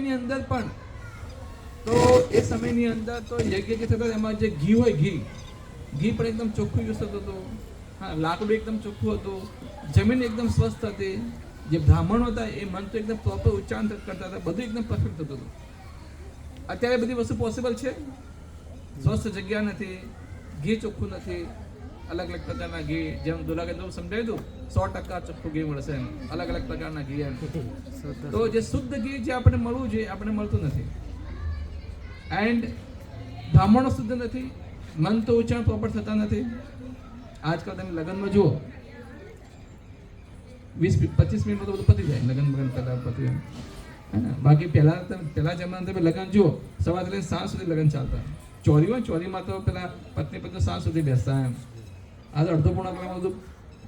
સમયની અંદર પણ તો એ સમયની અંદર તો યજ્ઞ જે થતા એમાં જે ઘી હોય ઘી પણ એકદમ ચોખ્ખું યુઝ થતું હતું. હા, લાકડું એકદમ ચોખ્ખું હતું, જમીન એકદમ સ્વસ્થ હતી, જે બ્રાહ્મણો હતા એ મંત્ર એકદમ પ્રોપર ઉચ્ચારણ કરતા હતા, બધું એકદમ પરફેક્ટ થતું હતું. અત્યારે બધી વસ્તુ પોસિબલ છે? સ્વસ્થ જગ્યા નથી, ઘી ચોખ્ખું નથી, અલગ અલગ પ્રકારના ઘી, જેમ દુલાગેન્દ્ર સમજાવ્યું 100% ચોખ્ખું ઘી મળશે એમ, અલગ અલગ પ્રકારના ઘી એમ. તો જે શુદ્ધ ઘી જે આપણે મળવું જોઈએ આપણે મળતું નથી. એન્ડ બ્રાહ્મણો શુદ્ધ નથી, મન તો ઉચ્ચારણ પ્રોપર થતા નથી. આજકાલ તમે લગ્નમાં જુઓ 20-25 મિનિટમાં તો બધું પતી જાય, લગ્ન પહેલાં પતી જાય. બાકી પહેલા જમાના તમે લગ્ન જુઓ, સવારથી લઈને સાંજ સુધી લગ્ન ચાલતા. ચોરી હોય, ચોરીમાં તો પેલા પત્ની સાંજ સુધી બેસતા એમ. આ તો અડધો પોણા કલાકમાં બધું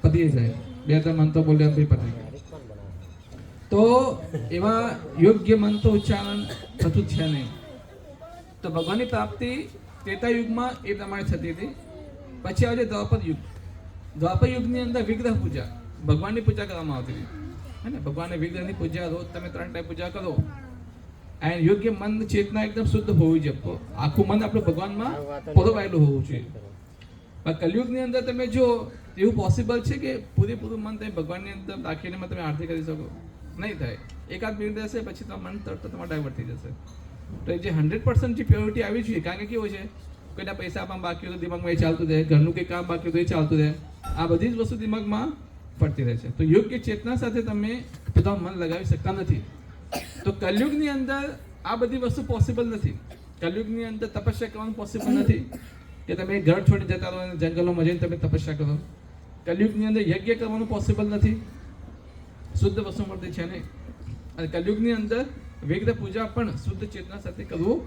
પતી જાય, 2-3 મંત્રો બોલ્યા ભાઈ પતી ગયા. તો એવા યોગ્ય મંત્રો ઉચ્ચારણ થતું છે નહીં. તો ભગવાનની પ્રાપ્તિ ત્રેતા યુગમાં એ પ્રમાણે થતી હતી. પછી આવે છે દ્વાપર યુગ. દ્વાપર યુગની અંદર વિગ્રહ પૂજા, ભગવાનની પૂજા કરવામાં આવતી હતી. હે ને, ભગવાનને વિગ્રહની પૂજા રોજ તમે 3 ટાઈમ પૂજા કરો. અને યોગ્ય મન ચેતના એકદમ શુદ્ધ હોવી જોઈએ. આખું મન આપણે ભગવાનમાં પરોવાયેલું હોવું જોઈએ. પણ કલયુગની અંદર તમે જો એવું પોસિબલ છે કે પૂરેપૂરું મન તમે ભગવાનની અંદર રાખીને તમે આરતી કરી શકો? નહીં થાય. એકાદ મિનિટ રહેશે પછી તમારું મન તરત તમારે ડાયવર્ટ થઈ જશે. તો એ જે 100% જે પ્યોરિટી આવી જોઈએ, કારણ કે કેવું છે, કોઈના પૈસા આપવામાં બાકી હોય તો દિમાગમાં એ ચાલતું રહે, ઘરનું કંઈ કામ બાકી હોય તો એ ચાલતું રહે, આ બધી જ વસ્તુ દિમાગમાં પડતી રહે છે. તો યોગ્ય ચેતના સાથે તમે પોતાનું મન લગાવી શકતા નથી. તો કલયુગની અંદર આ બધી વસ્તુ પોસિબલ નથી. કલયુગની અંદર તપસ્યા કરવાનું પોસિબલ નથી કે તમે ઘર છોડી જતા રહો અને જંગલોમાં જઈને તમે તપસ્યા કરો. કલયુગની અંદર યજ્ઞ કરવાનું પોસિબલ નથી, શુદ્ધ વસ્તુ મળતી છે નહીં. અને કલયુગની અંદર વિગ્રહ પૂજા પણ શુદ્ધ ચેતના સાથે કરવું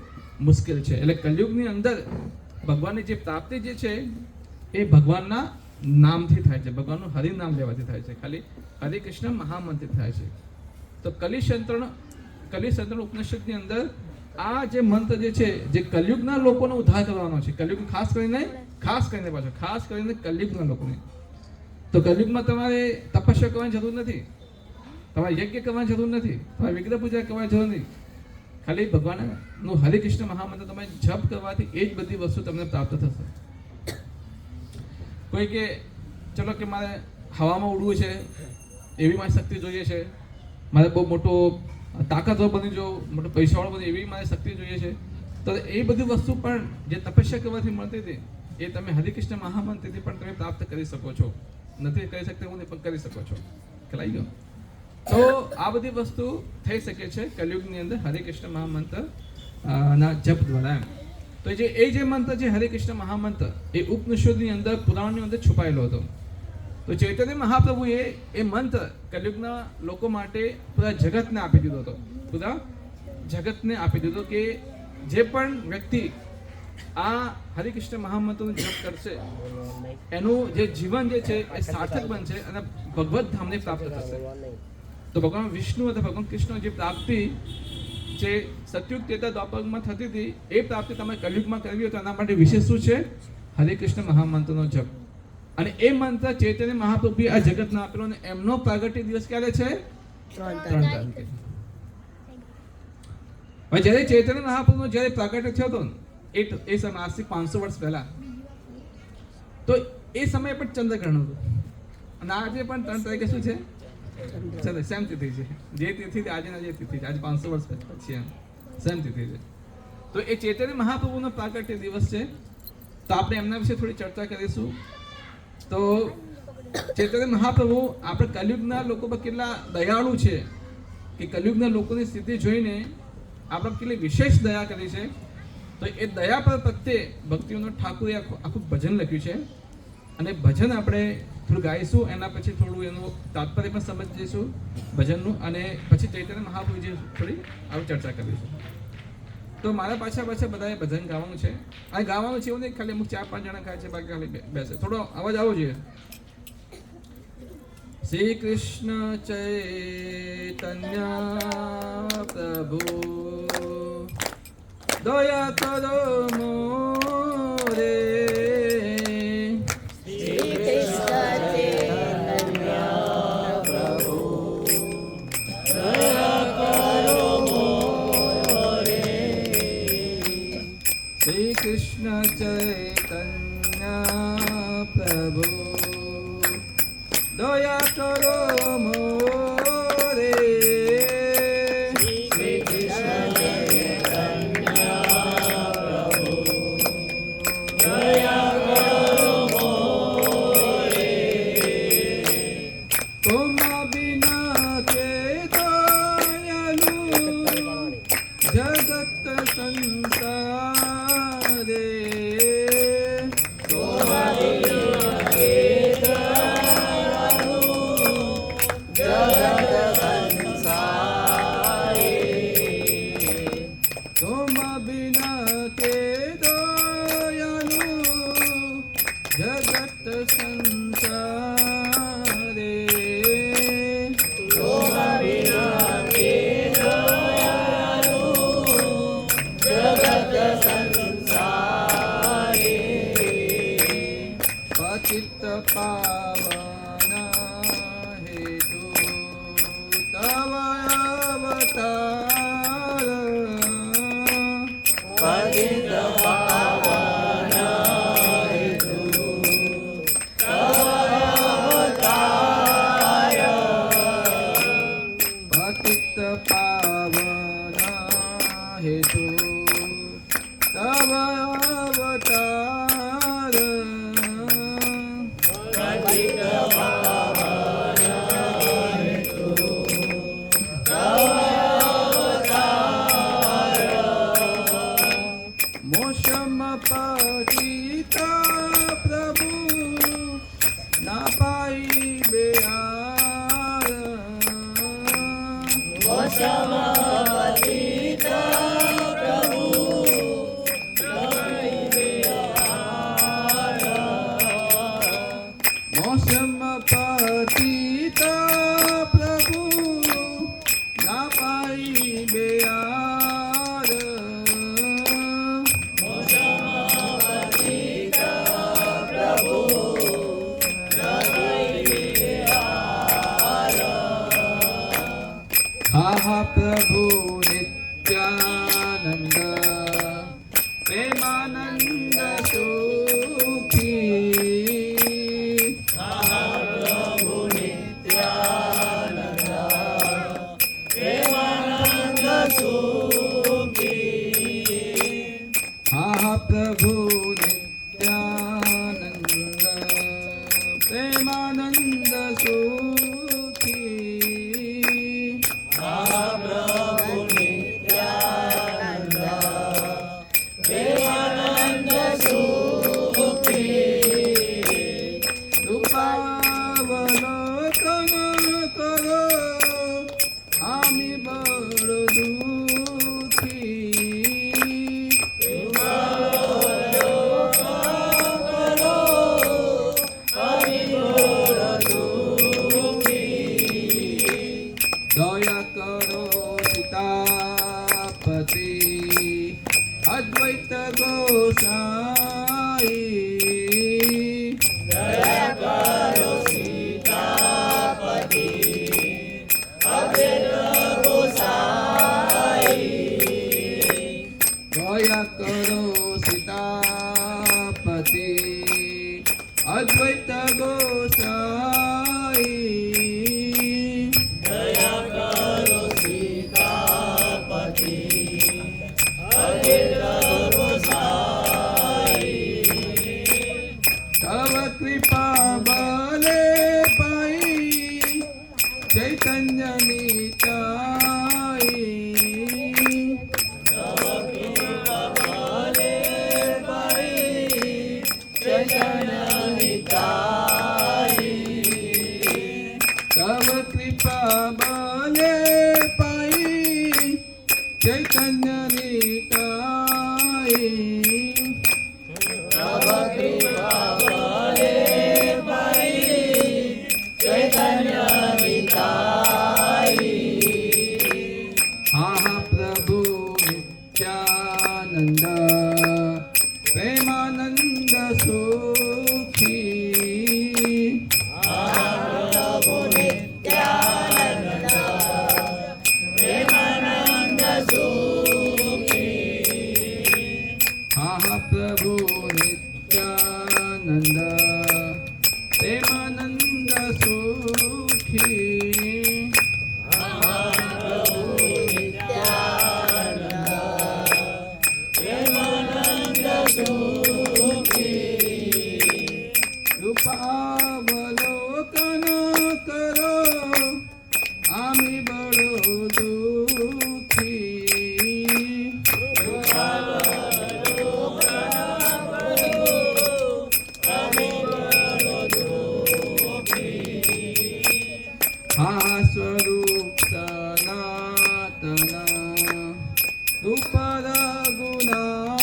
મુશ્કેલ છે. એટલે કલયુગની અંદર ભગવાનની જે પ્રાપ્તિ જે છે એ ભગવાનના નામથી થાય છે, ભગવાનનું હરિનામ લેવાથી થાય છે, ખાલી હરે કૃષ્ણ મહામંત્રથી થાય છે. તો કલિસંતરણ ઉપનિષદની અંદર આ જે મંત્ર જે છે જે કલયુગના લોકોનો ઉદ્ધાર કરવાનો છે. કલયુગ ખાસ કરીને પાછો ખાસ કરીને કલયુગના લોકોને. તો કલયુગમાં તમારે તપસ્યા કરવાની જરૂર નથી, તમારે યજ્ઞ કરવાની જરૂર નથી, તમારે વિગ્રહ પૂજા કરવાની જરૂર નથી. ખાલી ભગવાનનું હરે કૃષ્ણ મહામંત્ર તમે જપ કરવાથી એ જ બધી વસ્તુ તમને પ્રાપ્ત થશે. કોઈ કે ચલો કે મારે હવામાં ઉડવું છે, એવી મારી શક્તિ જોઈએ છે, મારે બહુ મોટો તાકાતવર બની જવું, મોટો પૈસાવાળો બની એવી મારી શક્તિ જોઈએ છે. તો એ બધી વસ્તુ પણ જે તપસ્યા કરવાથી મળતી હતી એ તમે હરે કૃષ્ણ મહામંત્રથી પણ તમે પ્રાપ્ત કરી શકો છો. નથી કરી શકતા હું પણ કરી શકો છો. ખ્યાલ ગયો? તો આ બધી વસ્તુ થઈ શકે છે કલયુગની અંદર હરે કૃષ્ણ મહામંત્ર ના જપ દ્વારા. તો એ જે મંત્ર છે હરે કૃષ્ણ મહામંત્ર એ ઉપનિષદની અંદર પુરાણની અંદર છુપાયેલો હતો. તો ચૈતન્ય મહાપ્રભુએ એ મંત્ર કલયુગના લોકો માટે પૂરા જગતને આપી દીધો હતો. પૂરા જગતને આપી દીધો કે જે પણ વ્યક્તિ આ હરે કૃષ્ણ મહામંત્રનો જપ કરશે એનું જે જીવન જે છે એ સાર્થક બનશે અને ભગવત ધામને પ્રાપ્ત થશે. તો ભગવાન વિષ્ણુ અથવા ભગવાન કૃષ્ણ જે પ્રાપ્તિ જે સતયુગ ત્રેતા દ્વાપરમાં થતી હતી એ પ્રાપ્તિ તમે કલયુગમાં કરવી હોય તો એના માટે વિશેષ શું છે? હરે કૃષ્ણ મહામંત્રનો જપ. અને એ મંત્ર ચૈતન્ય મહાપ્રભુએ આ જગતને આપેલો અને એમનો પ્રાગટ્ય દિવસ ક્યારે છે? 3 તારીખે. હવે જ્યારે ચૈતન્ય મહાપ્રભુનો જ્યારે પ્રાગટ્ય થયો હતો એ સમય આજથી 500 વર્ષ પહેલા, તો એ સમયે પણ ચંદ્રગ્રહણ હતું. અને આજે પણ 3 તારીખે શું છે? સેમ તિથિ છે. જે તિથિ આજના જે તિથિ છે, આજે 500 વર્ષ પછી એમ સેમ તિથિ છે. તો એ ચૈતન્ય મહાપ્રભુનો પ્રાગટ્ય દિવસ છે. તો આપણે એમના વિશે થોડી ચર્ચા કરીશું. તો ચૈતન્ય મહાપ્રભુ આપણે કલયુગના લોકો પર કેટલા દયાળુ છે કે કલયુગના લોકોની સ્થિતિ જોઈને આપણે કેટલી વિશેષ દયા કરી છે. તો એ દયા પર પ્રત્યે ભક્તિઓનો ઠાકુરે આખું ભજન લખ્યું છે. અને ભજન આપણે થોડું ગાઈશું, એના પછી થોડું એનું તાત્પર્ય પણ સમજીશું ભજનનું, અને પછી ચૈતન્ય મહાપ્રભુજી થોડી આવી ચર્ચા કરીશું. તો મારા પાછા બધાએ ભજન ગાવાનું છે. આ ગાવાનું છે એવું નહીં ખાલી અમુક 4-5 જણા ગાય છે, બાકી ખાલી બેસે. થોડો અવાજ આવવો જોઈએ. શ્રી કૃષ્ણ ચૈતન્ય પ્રભુ દયા કરો મોરે, जगत संसारे तुम बिना के दयालु जगत संसारे पतित पावन हेतु तव अवतार पतित पावन हेतु तव अवतार पतित पावन हेतु तव अवतार मोक्षम पतिता प्रभु ना पाई बेहार मोक्षम पतिता प्रभु ना पाई बेहार मोक्षम पतिता प्रभु ना पाई बेहार हा प्रभु नित्यानंद प्रेमानंद सुखी प्रभु नित्यानंद प्रेमानंद सुखी हा प्रभु नित्यानंद प्रेमानंद सुखी अवलोकन करो आमी बड़ दुखी अवलोकन करो आमी बड़ दुखी दया करो सीतापति अद्वैत गोसाई दया करो सीतापति अद्वैत गोसाई दया करो सीतापति अद्वैत गोसाई दया करो सीतापति अद्वैत गोसाई तव कृपा बले पाई चैतन्य निताई तव कृपा बले पाई चैतन्य निताई तव कृपा बले पाई चैतन्य निताई तव कृपा बले पाई चैतन्य निताई हा प्रभु नित्यानंद प्रेमानंद सुखी प्रभु नित्यानंद प्रेमानंद सुखी प्रभु नित्यानंद प्रेमानंद सुखी प्रभु नित्यानंद प्रेमानंद રૂપ રઘુનાથ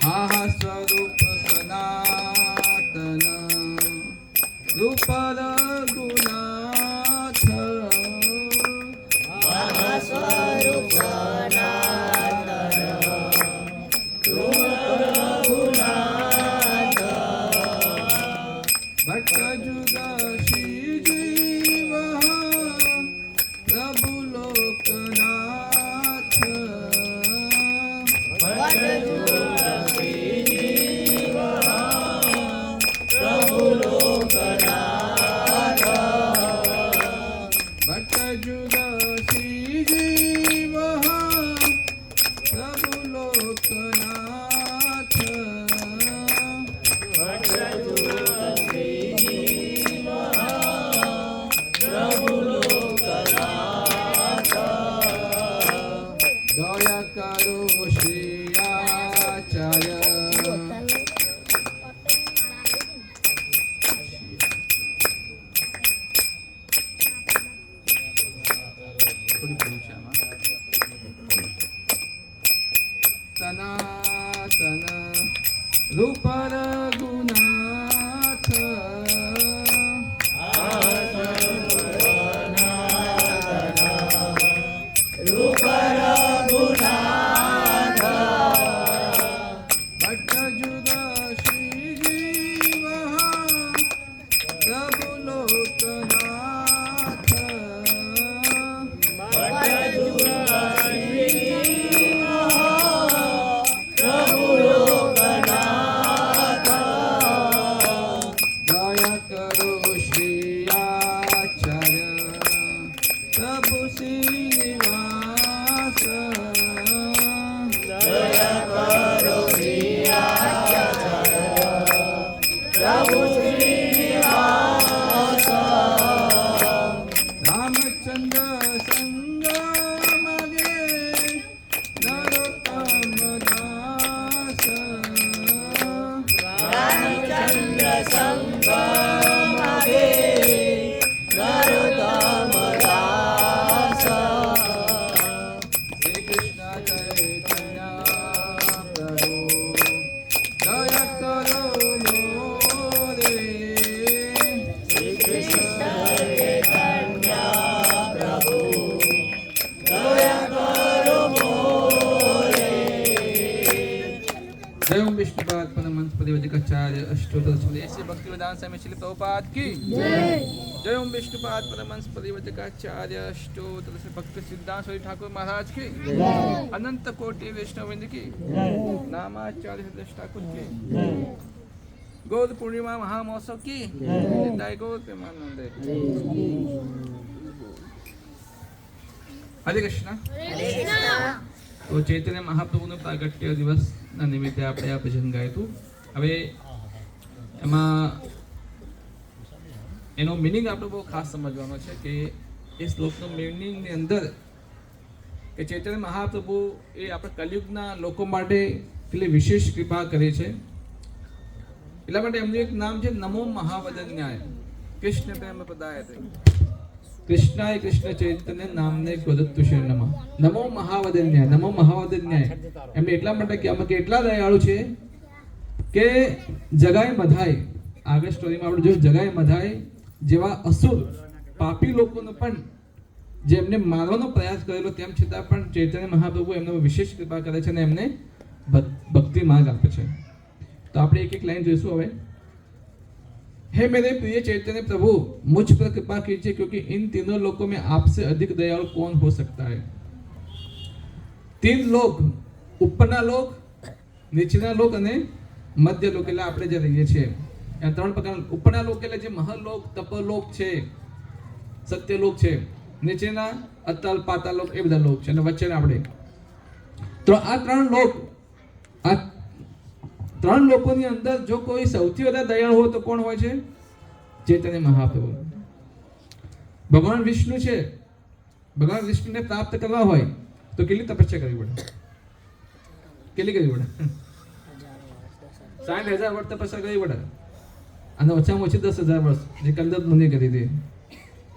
હા સ્વરૂપ સનાતન રૂપ રઘુનાથ સ્વરૂપ ભટ્ટ જુદાશી જીવ પ્રભુ લોકનાથ ભટ્ટ જુદાશી જીવ પ્રભુ લોકનાથ દયા કરો શ્રી આચાર્ય સનાતન રૂપ રઘુનાથ ભટ્ટ જુદાશી જીવ પ્રભુ લોકનાથ દયા કરો શ્રી આચાર્ય પ્રભુ શ્રીનિવાસ રામચંદ્ર સંગ મગે નરોત્તમ દાસ શ્રી કૃષ્ણ ચૈતન્ય પ્રભુ દયા કરો મોરે जय ओम विष्णुपाद परमहंस परिव्राजकाचार्य अष्टोत्तर श्री भक्तिवेदांत स्वामी श्री प्रभुपाद की जय ओम विष्णुपाद परमहंस परिव्राजकाचार्य अष्टोत्तर श्री भक्ति सिद्धांत स्वामी ठाकुर महाराज की अनंत कोटि वैष्णववृंद की नामाचार्य हृदय ठाकुर की गौर पूर्णिमा महामहोत्सव की जय गौर प्रेमानंद हरे कृष्ण તો ચૈતન્ય મહાપ્રભુનો પ્રાગટ્ય દિવસના નિમિત્તે આપણે આ ભજન ગાયું હતું. હવે એમાં એનો મિનિંગ આપણે બહુ ખાસ સમજવાનો છે કે એ શ્લોકનો મિનિંગની અંદર કે ચૈતન્ય મહાપ્રભુ એ આપણે કલિયુગના લોકો માટે કેટલી વિશેષ કૃપા કરે છે. એટલા માટે એમનું એક નામ છે નમો મહાવદન્યાય કૃષ્ણ પ્રેમ પદાય. કૃષ્ણાય કૃષ્ણ ચૈતન્ય નામને ગોદત્તુષે નમઃ. નમો મહાવદન્યાય નમો મહાવદન્યાય એમને એટલા માટે કહેવામાં કે એટલા દયાળુ છે કે જગાય મધાય, આગળ સ્ટોરીમાં આપણે જોયું, જગાય મધાય જેવા અસુર પાપી લોકોનો પણ જે એમને મારવાનો પ્રયાસ કરેલો તેમ છતાં પણ ચૈતન્ય મહાપ્રભુ એમને વિશેષ કૃપા કરે છે અને એમને ભક્તિ માર્ગ આપે છે. તો આપણે એક એક લાઈન જોઈશું હવે. हे मेरे प्रिय चैतन्य प्रभु, मुझ पर कृपा कीजिए क्योंकि इन तीनों लोकों में आपसे अधिक दयालु कौन हो सकता है. तीन लोक, ઉપરના લોક, નીચેના લોક અને મધ્ય લોક, એટલે આપણે જે રહીએ છીએ એ ત્રણ પ્રકારના. ઉપરના લોક એટલે જે મહલોક, તપલોક છે, સત્યલોક છે, નીચેના અતલ પાતાલ લોક, એ બધા લોક છે, અને વચ્ચે આપણે. તો આ ત્રણ લોક, આ ત્રણ લોકોની અંદર જો કોઈ સૌથી વધારે દયાળુ હોય તો કોણ હોય છે? ચૈતન્ય મહાપ્રભુ. ભગવાન વિષ્ણુ છે, ભગવાન વિષ્ણુને પ્રાપ્ત કરવા હોય તો કેટલી તપસ્યા કરવી પડે? કેટલી કરવી પડે? 60,000 વર્ષ તપસ્યા કરવી પડે અને ઓછામાં ઓછી 10,000 વર્ષ જે કંદક મુનિ કરી હતી.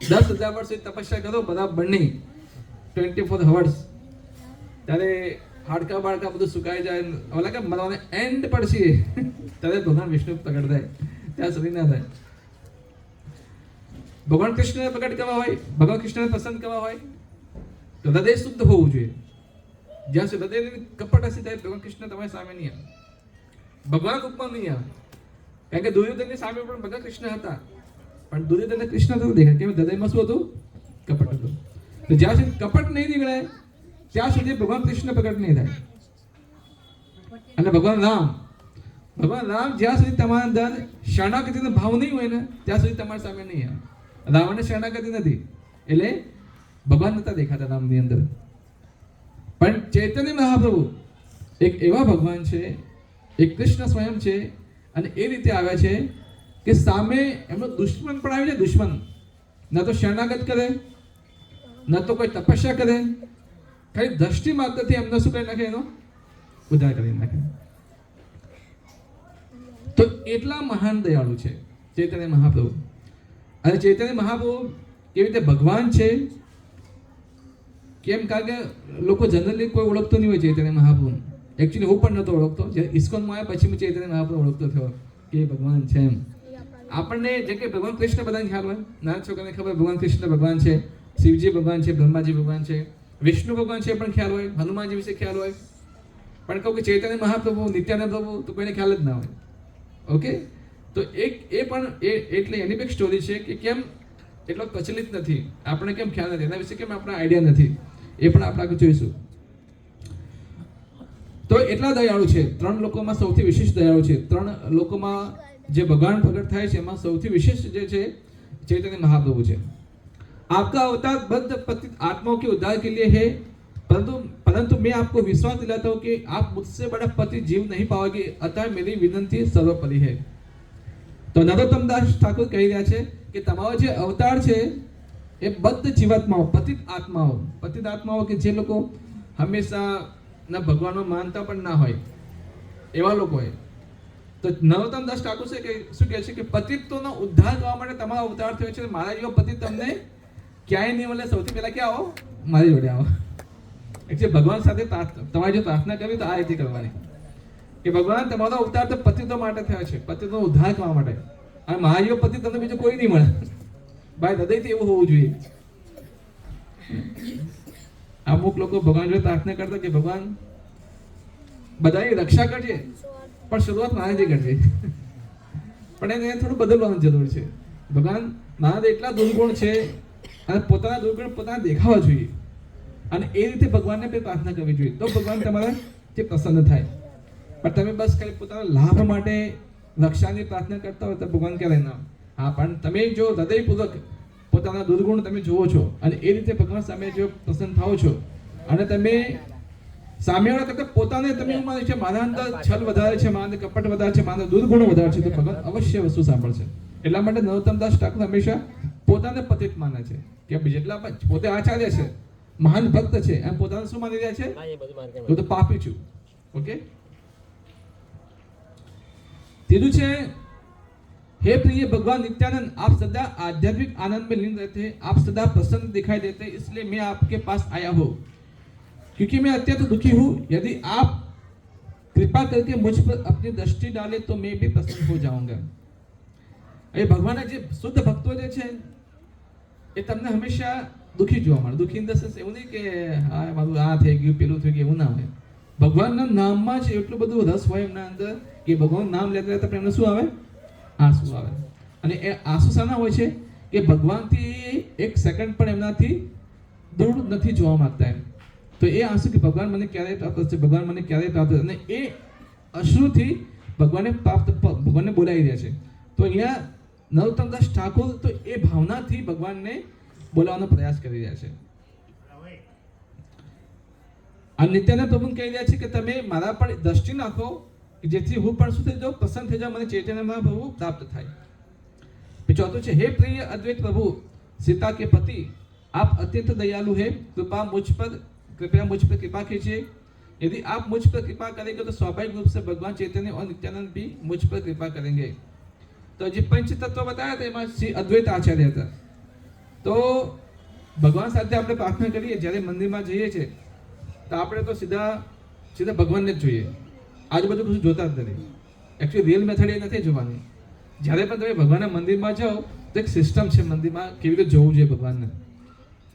10,000 વર્ષ તપસ્યા કરો બરાબર નહીં 24 hours, ત્યારે હાડકા બાડકા બધું સુકાઈ જાય, ઓલા કે મરવાને એન્ડ પડશે ત્યારે ભગવાન વિષ્ણુ પ્રગટ થાય, ત્યાં સુધી ના થાય. ભગવાન કૃષ્ણને પ્રગટ કરવા હોય, ભગવાન કૃષ્ણને પસંદ કરવા હોય તો હૃદય શુદ્ધ હોવું જોઈએ. જ્યાં સુધી હૃદયની કપટ હશે ત્યારે ભગવાન કૃષ્ણ તમારી સામે નહીં આવે, ભગવાન રૂપમાં નહીં આવે. કારણ કે દુર્યોધનની સામે પણ ભગવાન કૃષ્ણ હતા, પણ દુર્યોધનને કૃષ્ણ તો દેખાય કેમ હૃદયમાં શું હતું? કપટ હતું. તો જ્યાં સુધી કપટ નહીં નીકળે ત્યાં સુધી ભગવાન કૃષ્ણ પ્રગટ નહીં થાય. અને ભગવાન રામ જ્યાં સુધી તમારા અંદર શરણાગતિનો ભાવ નહીં હોય ને ત્યાં સુધી તમારી સામે નહીં આવે. રાવણને શરણાગતિ નથી એટલે ભગવાન નતા દેખાતા રામની અંદર. પણ ચૈતન્ય મહાપ્રભુ એક એવા ભગવાન છે, એક કૃષ્ણ સ્વયં છે, અને એ રીતે આવ્યા છે કે સામે એમનો દુશ્મન પણ આવી જાય. દુશ્મન ન તો શરણાગત કરે, ન તો કોઈ તપસ્યા કરે, ખાલી દ્રષ્ટિ માત્રથી એમનો શું કરી નાખે? એનો ઉદ્ધાર કરી નાખે. તો એટલા મહાન દયાળુ છે ચૈતન્ય મહાપ્રભુ. અને ચૈતન્ય મહાપ્રભુ કેવી રીતે ભગવાન છે કેમ? કારણ કે લોકો જનરલી કોઈ ઓળખતો નહીં હોય ચૈતન્ય મહાપ્રભુ. એકચ્યુઅલી હું પણ નહોતો ઓળખતો, જ્યારે ઇસ્કોનમાં આવ્યા પછી હું ચૈતન્ય મહાપ્રભુ ઓળખતો થયો કે ભગવાન છે એમ. આપણને જે કે ભગવાન કૃષ્ણ બધાને ખ્યાલ હોય, નાના છોકરાને ખબર ભગવાન કૃષ્ણ ભગવાન છે, શિવજી ભગવાન છે, બ્રહ્માજી ભગવાન છે, વિષ્ણુ ભગવાન છે પણ ખ્યાલ હોય, હનુમાનજી વિશે ખ્યાલ હોય. પણ કહું કે ચૈતન્ય મહાપ્રભુ, નિત્યાનંદ પ્રભુ તો કોઈને ખ્યાલ જ ના હોય. ઓકે, તો એ પણ એટલે એની એક સ્ટોરી છે કે કેમ એટલો પ્રચલિત નથી, આપણે કેમ ખ્યાલ નથી, એના વિશે કેમ આપણા આઈડિયા નથી, એ પણ આપણે આગળ જોઈશું. તો એટલા દયાળુ છે. 3 લોકોમાં સૌથી વિશેષ દયાળુ છે. 3 લોકોમાં જે ભગવાન પ્રગટ થાય છે એમાં સૌથી વિશેષ જે છે चैतन्य महाप्रभु છે. आपका अवतार बद्ध पतित आत्माओं के उद्धार के लिए है, परंतु मैं आपको विश्वास दिलाता हूँ कि आप मुझसे बड़ा पति जीव नहीं पाओगे, अतः मेरी विनंती सर्वोपरि है. તો નરોત્તમ દાસ ઠાકોર કહી રહ્યા છે કે તમારો જે અવતાર છે એ બદ્ધ જીવાત્માઓ, પતિત આત્માઓ કે જે લોકો હંમેશા ના ભગવાનનો માનતા પણ ના હોય એવા લોકો હોય. તો નરોત્તમ દાસ ઠાકોર છે કે શું કહે છે કે પતિત્વનો ઉદ્ધાર કરવા માટે તમારો અવતાર થયો છે. મારા જેવો પતિ તમને ક્યાંય નહીં મળે. સૌથી પહેલા ક્યાં આવો? મારી જોડે આવો. એટલે ભગવાન સાથે તમારે જો પ્રાર્થના કરવી તો આ રીતે કરવાની કે ભગવાન તમારો અવતાર તો પતિત્વ માટે થયો છે, પતિત્વનો ઉદ્ધાર કરવા માટે. અને મારા જેવો પતિ તમને બીજો કોઈ નહીં મળે. ભાઈ હૃદયથી એવું હોવું જોઈએ. અમુક લોકો ભગવાન જોડે પ્રાર્થના કરતા કે ભગવાન બધાની રક્ષા કરજે પણ શરૂઆત મારાથી કરજે. પણ એને થોડું બદલવાની જરૂર છે. ભગવાન મારા એટલા દુર્ગુણ છે અને પોતાના દુર્ગુણ પોતાના દેખાવા જોઈએ અને એ રીતે ભગવાનને પ્રાર્થના કરવી જોઈએ તો ભગવાન તમારા જે પ્રસન્ન થાય. પણ તમે બસ ખાલી પોતાના લાભ માટે રક્ષાની પ્રાર્થના કરતા હોય તો ભગવાન ક્યારે ના. હા, પણ તમે જો હૃદયપૂર્વક પોતાના દુર્ગુણ તમે જુઓ છો અને એ રીતે ભગવાન સામે જો પ્રસન્ન થાઓ છો અને તમે સામેવાળા કરતા પોતાને તમે એવું માનો છો મારા અંદર છલ વધારે છે, મારા અંદર કપટ વધારે છે, મારા અંદર દુર્ગુણો વધારે છે, તો ભગવાન અવશ્ય વસ્તુ સાંભળશે. એટલા માટે નરોત્તમ દાસ ઠાકોર હંમેશા પોતાને પતિત માને છે કે જેટલા પોતે આચાર્ય છે, મહાન ભક્ત છે, એમ પોતાને શું માની રહ્યા છે? હું તો પાપી છું. ઓકે, तीसरी है, हे प्रिय भगवान नित्यानंद, आप सदा आध्यात्मिक आनंद में लीन रहते हैं, आप सदा प्रसन्न दिखाई देते हैं, इसलिए मैं आपके पास आया हूँ क्योंकि मैं अत्यंत दुखी हूँ. यदि आप कृपा करके मुझ पर अपनी दृष्टि डाले तो मैं भी प्रसन्न हो जाऊंगा. એ ભગવાનના જે શુદ્ધ ભક્તો જે છે એ તમને હંમેશા દુખી જોવા મળે. દુખી ઇન ધ સેન્સ એવું નહીં કે હા મારું આ થઈ ગયું પેલું થઈ ગયું, એવું ના હોય. ભગવાનના નામમાં જ એટલું બધું રસ હોય એમના અંદર કે ભગવાનનું નામ લેતા લેતા એમને શું આવે? આંસુ આવે. અને એ આંસુ શાના હોય છે કે ભગવાનથી એક સેકન્ડ પણ એમનાથી દૂર નથી જોવા માંગતા એમ. તો એ આંસુ કે ભગવાન મને ક્યારે પ્રાપ્ત થશે, ભગવાન મને ક્યારે પ્રાપ્ત થશે, અને એ અશ્રુથી ભગવાનને બોલાવી રહ્યા છે. તો અહીંયા નરોત્તમ દાસ ઠાકોર તો એ ભાવનાથી ભગવાનને બોલાવવાનો પ્રયાસ કરી રહ્યા છે. આ નિત્યાનંદ પ્રભુ કહી રહ્યા છે કે તમે મારા પર દ્રષ્ટિ નાખો જેથી હું પણ શું થઈ જાઉં? પ્રસન્ન થઈ જાઉં, મને ચૈતન્યમાં પ્રભુ પ્રાપ્ત થાય. ચોથું છે, હે પ્રિય અદ્વૈત પ્રભુ सीता के पति, आप अत्यंत दयालु है, कृपया मुझ पर कृपा कीजिए यदि आप मुझ पर कृपा करेंगे तो स्वाभाविक रूप से भगवान चैतन्य और नित्यानंद भी मुझ पर कृपा करेंगे। तो जो पंच तत्व बताया था एમાં શ્રી અદ્વૈત આચાર્ય હતા। તો ભગવાન સાથે આપણે પ્રાર્થના કરીએ, જ્યારે મંદિરમાં જઈએ છીએ તો આપણે તો સીધા સીધા ભગવાનને જ જોઈએ, આજુબાજુ કશું જોતા જ નથી। એકચ્યુઅલી રિયલ મેથડ એ નથી જોવાની। જ્યારે પણ તમે ભગવાનના મંદિરમાં જાઓ તો એક સિસ્ટમ છે મંદિરમાં કેવી રીતે જોવું જોઈએ ભગવાનને।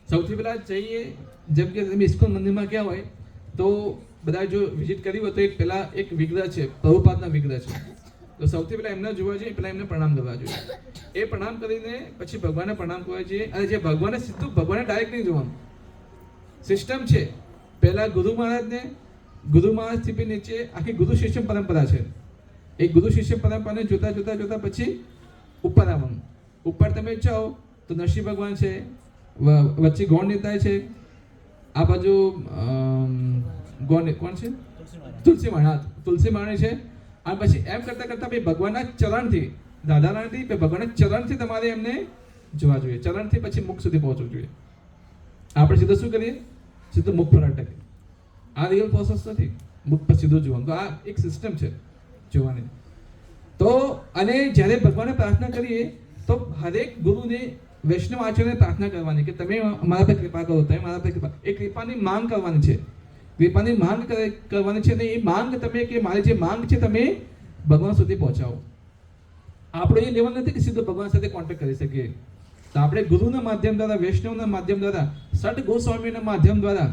સૌથી પહેલાં જઈએ, જેમ કે તમે ઇસ્કોન મંદિરમાં ગયા હોય તો બધા જો વિઝિટ કરી હોય તો એક પહેલાં એક વિગ્રહ છે, પ્રભુપાદના વિગ્રહ છે, તો સૌથી પહેલાં એમને જોવા જોઈએ, પહેલાં એમને પ્રણામ કરવા જોઈએ। એ પ્રણામ કરીને પછી ભગવાનને પ્રણામ કરવા જોઈએ। અને જે ભગવાનને સીધું ભગવાનને ડાયરેક્ટ નહીં જોવાનું, સિસ્ટમ છે। પહેલાં ગુરુ મહારાજથી બી નીચે આખી ગુરુ શિષ્ય પરંપરા છે। એક ગુરુ શિષ્ય પરંપરાને જોતા જોતા જોતા પછી ઉપર આવવાનું। ઉપર તમે જાઓ તો નરસિંહ ભગવાન છે, વચ્ચે ગૌણ નેતા છે, આ બાજુ કોણ છે? તુલસી મહારાજ છે। અને પછી એમ કરતા કરતા ભાઈ ભગવાનના ચરણથી, રાધારાણીથી ભગવાનના ચરણથી તમારે એમને જોવા જોઈએ। ચરણથી પછી મુખ સુધી પહોંચવું જોઈએ। આપણે સીધું શું કરીએ? સીધું મુખ પર અટકે। આ રિયલ પ્રોસેસ નથી, મુખ પર સીધું જોવાનું। તો આ એક સિસ્ટમ છે જોવાની। તો અને જ્યારે ભગવાનને પ્રાર્થના કરીએ તો હરેક ગુરુને, વૈષ્ણવ આચાર્યને પ્રાર્થના કરવાની કે તમે અમારા પર કૃપા કરો, તમે મારા પર કૃપા, એ કૃપાની માંગ કરવાની છે। કૃપાની માંગ કરવાની છે, અને એ માંગ તમે કે મારી જે માંગ છે તમે ભગવાન સુધી પહોંચાવો। આપણે એ લેવલ નથી કે સીધો ભગવાન સાથે કોન્ટેક્ટ કરી શકીએ। તો આપણે ગુરુના માધ્યમ દ્વારા, વૈષ્ણવના માધ્યમ દ્વારા, સટ ગોસ્વામીના માધ્યમ દ્વારા,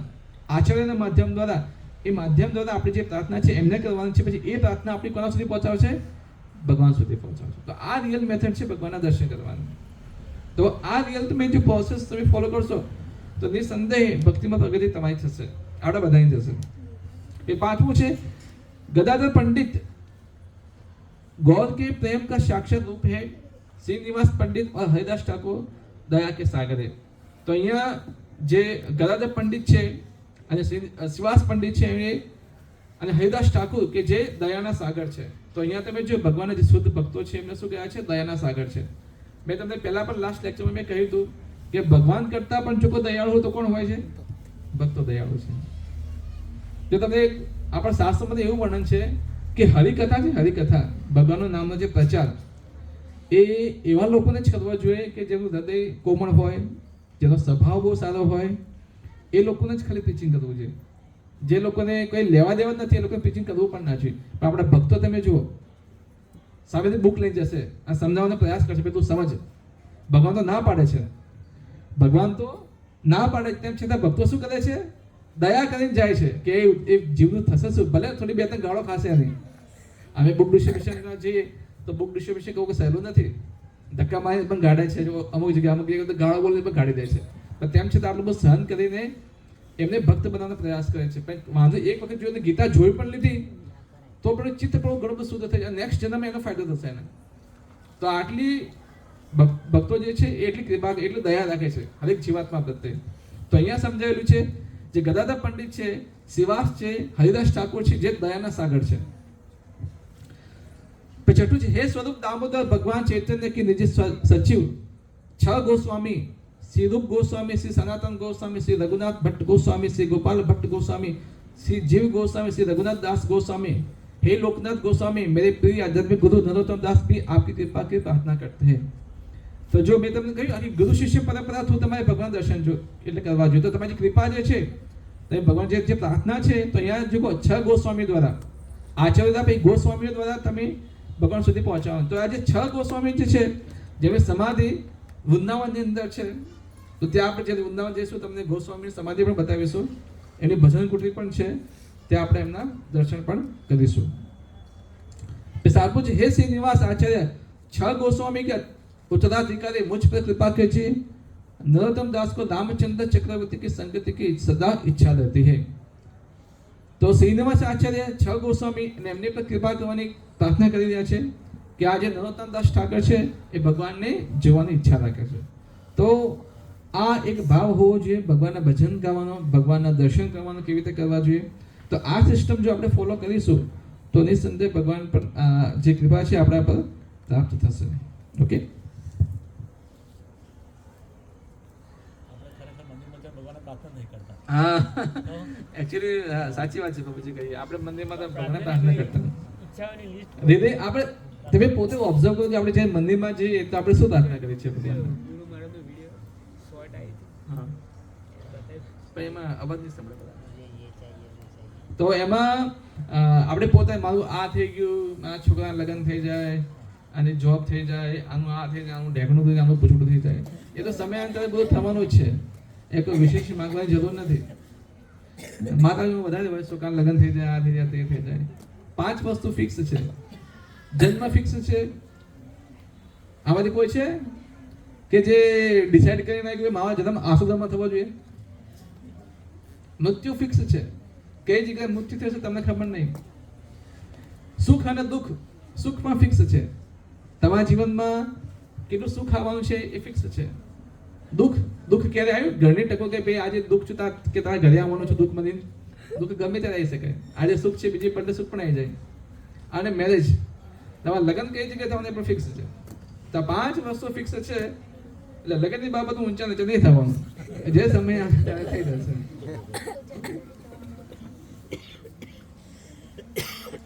આચાર્યના માધ્યમ દ્વારા, એ માધ્યમ દ્વારા આપણી જે પ્રાર્થના છે એમને કરવાની છે। પછી એ પ્રાર્થના આપણી કોના સુધી પહોંચાવશે? ભગવાન સુધી પહોંચાવશે। તો આ રિયલ મેથડ છે ભગવાનના દર્શન કરવાનું। તો આ રિયલ તમે જો પ્રોસેસ તમે ફોલો કરશો તો નિસંદેહ ભક્તિમાં પ્રગતિ તમારી થશે, આપણે બધાની થશે। એ પાંચમું છે गदाधर पंडित गौर के प्रेम का साक्षात रूप है। श्रीनिवास पंडित और हरिदास ठाकुर दया के सागर है। तो અહીંયા જે ગદાધર પંડિત છે અને શ્રીનિવાસ પંડિત છે એ અને હરિદાસ ઠાકુર કે જે દયાના સાગર છે। તો અહીંયા તમે જો ભગવાનના જે શુદ્ધ ભક્તો છે એમને શું કહેવાય છે? દયાના સાગર છે। મેં તમને પહેલા પણ લાસ્ટ લેક્ચરમાં મેં કહ્યું હતું કે ભગવાન કરતા પણ જો કોઈ દયાળુ હોય તો કોણ હોય છે? ભક્તો દયાળુ છે। જો તમને આપણા શાસ્ત્રમાં એવું વર્ણન છે કે હરિકથા છે, હરિકથા ભગવાનના નામનો જે પ્રચાર એ એવા લોકોને જ કરવા જોઈએ કે જેનું હૃદય કોમળ હોય, જેનો સ્વભાવ બહુ સારો હોય, એ લોકોને જ ખાલી પ્રીચિંગ કરવું જોઈએ। જે લોકોને કોઈ લેવા દેવા નથી એ લોકોને પ્રીચિંગ કરવું પણ ના જોઈએ। પણ આપણા ભક્તો તમે જુઓ, સામેથી બુક લઈ જશે અને સમજાવવાનો પ્રયાસ કરશે, તું સમજ, ભગવાન તો ના પાડે છે, ભગવાન તો ના પાડે, તેમ છતાં ભક્તો શું કરે છે? દયા કરીને જાય છે કે એ જીવનું થશે શું, ભલે થોડી બે ત્રણ ગાળો ખાશે નહીં। અમે બુક ડિસ્ટ્રીબ્યુશનમાં જઈએ તો બુક ડિસ્ટ્રીબ્યુશન કહું કે સહેલું નથી, ધક્કા મારી પણ ગાડે છે। જો અમુક જગ્યાએ તો ગાળો બોલીને પણ ગાડી દે છે, પણ તેમ છતાં આપણે બહુ સહન કરીને એમને ભક્ત બનાવવાનો પ્રયાસ કરે છે। પણ વાંધો એક વખત જોઈને ગીતા જોઈ પણ લીધી તો પણ ચિત્ત પણ ઘણું બધું શુદ્ધ થઈ જાય, નેક્સ્ટ જન્મમાં એનો ફાયદો થશે એને। તો આટલી ભક્તો જે છે એટલી કૃપા, એટલી દયા રાખે છે હરેક જીવાત્મા પ્રત્યે। તો અહીંયા સમજાયેલું છે જે ગદાધર પંડિત છે, શ્રીવાસ છે, હરિદાસ ઠાકોર છે, જે દયાના સાગર છે। छठू है हे स्वरूप दामोदर भगवान चैतन्य की निजी सचिव 6 गोस्वामी, श्री रूप गोस्वामी, श्री सनातन गोस्वामी, श्री रघुनाथ भट्ट गोस्वामी, श्री गोपाल भट्ट गोस्वामी, श्री जीव गोस्वामी, श्री रघुनाथ दास गोस्वामी, हे लोकनाथ गोस्वामी, मेरे प्रिय आध्यात्मिक गुरु नरोत्तम दास भी आपकी कृपा की प्रार्थना करते हैं। तो जो मैं તમને કહ્યું આની ગુરુ શિષ્ય પરંપરા થ્રુ તમારે ભગવાન દર્શન જો એટલે કરવા જોઈએ। તો તમારી કૃપા જે છે તે ભગવાન જે પ્રાર્થના છે તો અહીંયા જો 6 ગોસ્વામી દ્વારા, આચાર્ય ભાઈ ગોસ્વામીઓ દ્વારા તમે ભગવાન સુધી પહોંચાડવાનું। તો આ જે 6 ગોસ્વામી જે છે જેની સમાધિ વૃંદાવનની અંદર છે, તો ત્યાં આપણે જ્યારે વૃંદાવન જઈશું તમને ગોસ્વામીની સમાધિ પણ બતાવીશું, એની ભજન કુટીર પણ છે, ત્યાં આપણે એમના દર્શન પણ કરીશું। सातवां છે हे श्रीनिवास आचार्य 6 गोस्वामी के उत्तराधिकारी मुझ पर कृपा कीजिए। नरोत्तम दास को रामचंद्र चक्रवर्ती की संगति की सदा इच्छा रहती है। तो श्रीनिवास आचार्य 6 गोस्वामी ने एमने पर कृपा करવાની પ્રાર્થના કરી રહ્યા છે કે આજે નરોત્તમ દાસ ઠાકર છે એ ભગવાનને જોવાની ઈચ્છા રાખે છે। તો આ એક ભાવ હોવો જોઈએ ભગવાનના ભજન ગાવાનો, ભગવાનના દર્શન કરવાનો કેવી રીતે કરવા જોઈએ। તો આ સિસ્ટમ જો આપણે ફોલો કરીશું તો નિસંદેહ ભગવાન પર જે કૃપા છે આપણા પર પ્રાપ્ત થશે। ઓકે, હા એકચ્યુઅલી સાચી વાત છે બાપુજી કહી આપણે મંદિરમાં તો ભગવાનને પ્રાર્થના કરતા ઈચ્છાઓની લિસ્ટ દીદી આપણે તમે પોતે ઓબ્ઝર્વ કરો કે આપણે જ્યારે મંદિરમાં જઈએ તો આપણે શું પ્રાર્થના કરીએ છીએ ભગવાનને? ગુરુ મારાનો વિડિયો શોર્ટ આવી હતી હા પણ એમાં અવાજ નહીં સંભળાય. ये चाहिए તો એમાં આપણે પોતે મારું આ થઈ ગયું, આ છોકરાના લગ્ન થઈ જાય, આની જોબ થઈ જાય, આનું આ થઈ જાય, આનું ઢેકણું થઈ જાય, આનું પૂછડું થઈ જાય, એ તો સમયાંતરે બધું થવાનું જ છે. એ કોઈ વિશેષ માંગવાની જરૂર નથી. માતાજીનું વધારે હોય, છોકરાના લગ્ન થઈ જાય, આ થઈ જાય, તે થઈ જાય. 5 વસ્તુ ફિક્સ છે. જન્મ ફિક્સ છે. આમાંથી કોઈ છે કે જે ડિસાઈડ કરી નાખ્યું કે મારો જન્મ આસુદામાં થવો જોઈએ? મૃત્યુ ફિક્સ છે. કઈ જગ્યાએ મૃત્યુ થશે તમને ખબર નહીં. સુખ અને દુઃખ, સુખ પણ ફિક્સ છે. તમારા જીવનમાં કેટલું સુખ આવવાનું છે એ ફિક્સ છે. દુઃખ ક્યારે આવ્યું? ઘરની ટકો કે ભાઈ આજે દુઃખ છું કે તારા ઘરે આવવાનું છે દુઃખમાં. દુઃખ ગમે ત્યારે આવી શકે. આજે સુખ છે, બીજી પલ્લે સુખ પણ આવી જાય. અને મેરેજ, તમારા લગ્ન કઈ જગ્યાએ થવાના પણ ફિક્સ છે. તો 5 વસ્તુ ફિક્સ છે. એટલે લગ્નની બાબત ઊંચા નીચે નહીં થવાનું. જે સમય આવે ત્યારે થઈ જશે.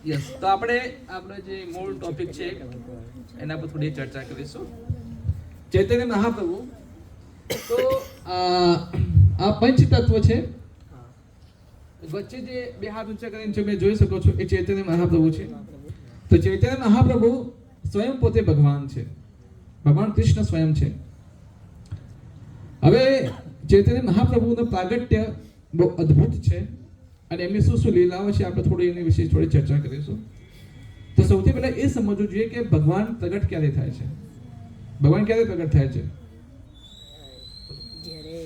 યસ, તો આપણે જે મૂળ ટોપિક છે એના પર થોડી ચર્ચા કરીશું. ચૈતન્ય મહાપ્રભુ તો આ પંચ તત્વ છે. વચ્ચે જે 2 હાથ ઊંચા કરીને તમે જોઈ શકો છો એ ચૈતન્ય મહાપ્રભુ છે. તો ચૈતન્ય મહાપ્રભુ સ્વયં પોતે ભગવાન છે. ભગવાન કૃષ્ણ સ્વયં છે. હવે ચૈતન્ય મહાપ્રભુનું પ્રાગટ્ય બહુ અદ્ભુત છે અને એમની શું લીલાઓ છે આપણે થોડી એની વિશે થોડી ચર્ચા કરીશું. તો સૌથી પહેલા એ સમજવું જોઈએ કે ભગવાન પ્રગટ ક્યારે થાય છે? ભગવાન ક્યારે પ્રગટ થાય છે? જ્યારે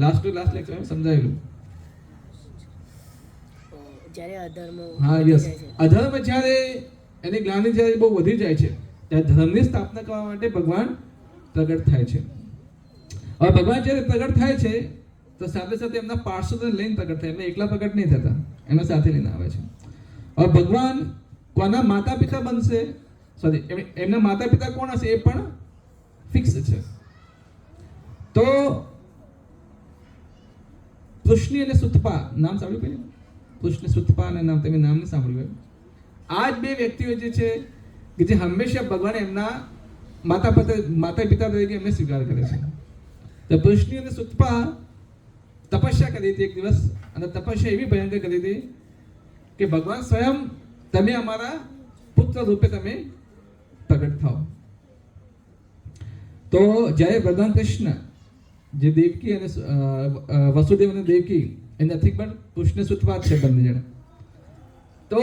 લાસ્ટ લેક્ચર સમજાયેલું. જ્યારે અધર્મ હા યસ, અધર્મ જ્યારે એની ગ્લાનિ જ્યારે બહુ વધી જાય છે ત્યારે ધર્મની સ્થાપના કરવા માટે ભગવાન પ્રગટ થાય છે. હવે ભગવાન જ્યારે પ્રગટ થાય છે તો સાથે સાથે એમના પાર્ષદોને લઈને પ્રગટ થાય. એટલે એકલા પ્રગટ નહીં થતા, એના સાથે લઈને આવે છે. હવે ભગવાન કોના માતા પિતા બનશે, સોરી એમના માતા પિતા કોણ હશે એ પણ ફિક્સ છે. તો પૃષ્ણી અને સુતપા નામ સાંભળ્યું પહેલા? પૃષ્ણ સુતપા અને નામ તમે નામ નહીં સાંભળ્યું? આ જ 2 વ્યક્તિઓ જે છે કે જે હંમેશા ભગવાન એમના માતા પિતા તરીકે એમને સ્વીકાર કરે છે. તો પૃષ્ણી અને સુતપા તપસ્યા કરી હતી એક દિવસ, અને તપસ્યા એવી ભયંકર કરી હતી કે ભગવાન સ્વયં તમે અમારા પુત્ર રૂપે તમે પ્રગટ થાઓ. તો જ્યારે ભગવાન કૃષ્ણ જે દેવકી અને વસુદેવ અને દેવકી એ નથી પણ કૃષ્ણ સુતપા છે બંને જણા. તો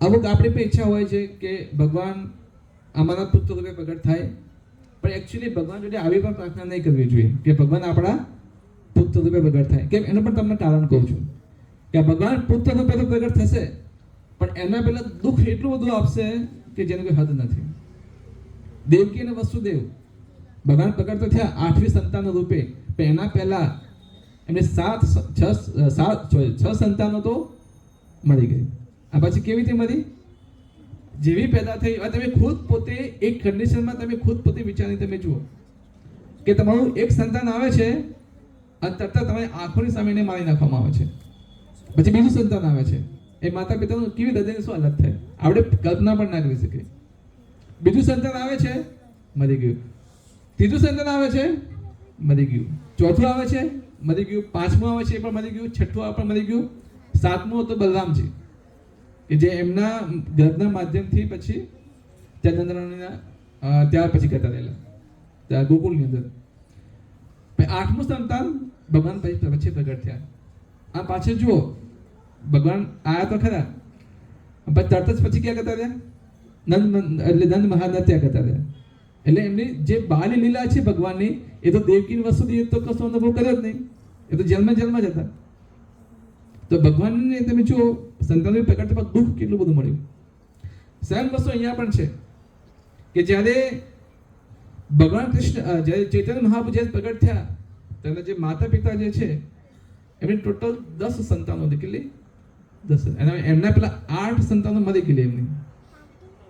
અમુક આપણી પણ ઈચ્છા હોય છે કે ભગવાન અમારા પુત્ર રૂપે પ્રગટ થાય, પણ એકચ્યુઅલી ભગવાન જોડે આવી પણ પ્રાર્થના નહીં કરવી જોઈએ કે ભગવાન આપણા પુત્ર રૂપે પ્રગટ થાય. કેમ? એનું પણ તમને કારણ કહું છું કે ભગવાન પુત્ર રૂપે તો પ્રગટ થશે પણ એના પહેલા દુઃખ એટલું બધું આપશે કે જેનું કોઈ હદ નથી. દેવકી અને વસુદેવ ભગવાન પ્રગટ તો થયા 8મી સંતાનો રૂપે, પણ એના પહેલા એમને 6 સંતાનો તો મરી ગઈ. આ પછી કેવી રીતે મરી? જેવી પેદા થઈ, તમે ખુદ પોતે એક કન્ડિશનમાં તમે ખુદ પોતે વિચારી તમે જુઓ કે તમારું એક સંતાન આવે છે અને તરત તમારી આંખોની સામે એને મારી નાખવામાં આવે છે. પછી બીજું સંતાન આવે છે, એ માતા પિતાનું કેવી હૃદયને શું હાલત થાય આપણે કલ્પના પણ ના કરી શકીએ. બીજું સંતાન આવે છે, મરી ગયું. ત્રીજું સંતાન આવે છે, મરી ગયું. ચોથું આવે છે, મરી ગયું. 5મું આવે છે, એ પણ મરી ગયું. 6થું આવે પણ મરી ગયું. 7મું હતું બલરામજી કે જે એમના ગર્ભના માધ્યમથી પછી ત્યાર પછી કરતા રહેલા ત્યાં ગોકુળની અંદર. 8મું સંતાન ભગવાન પછી પ્રગટ થયા. આ પાછળ જુઓ, ભગવાન આયા તો ખરા, તરત જ પછી ક્યાં કરતા રહ્યા? નંદ મહારાજ ત્યાં કરતા રહ્યા. એટલે એમની જે બાલી લીલા છે ભગવાનની, એ તો દેવકી વસુદેવ તો કશો અનુભવ કર્યો જ નહીં. એ તો જન્મ જ હતા. તો ભગવાનને તમે જુઓ, સંતાનોની પ્રગટ થવા દુઃખ કેટલું બધું મળ્યું. સેમ વસ્તુ અહીંયા પણ છે કે જ્યારે ભગવાન કૃષ્ણ જ્યારે ચૈતન્ય મહાપ્રભુ જ્યારે પ્રગટ થયા તેમના જે માતા પિતા જે છે એમની ટોટલ 10 સંતાનો હતી. કેટલી? 10. અને એમના પેલા 8 સંતાનો મરી ગયેલી. એમની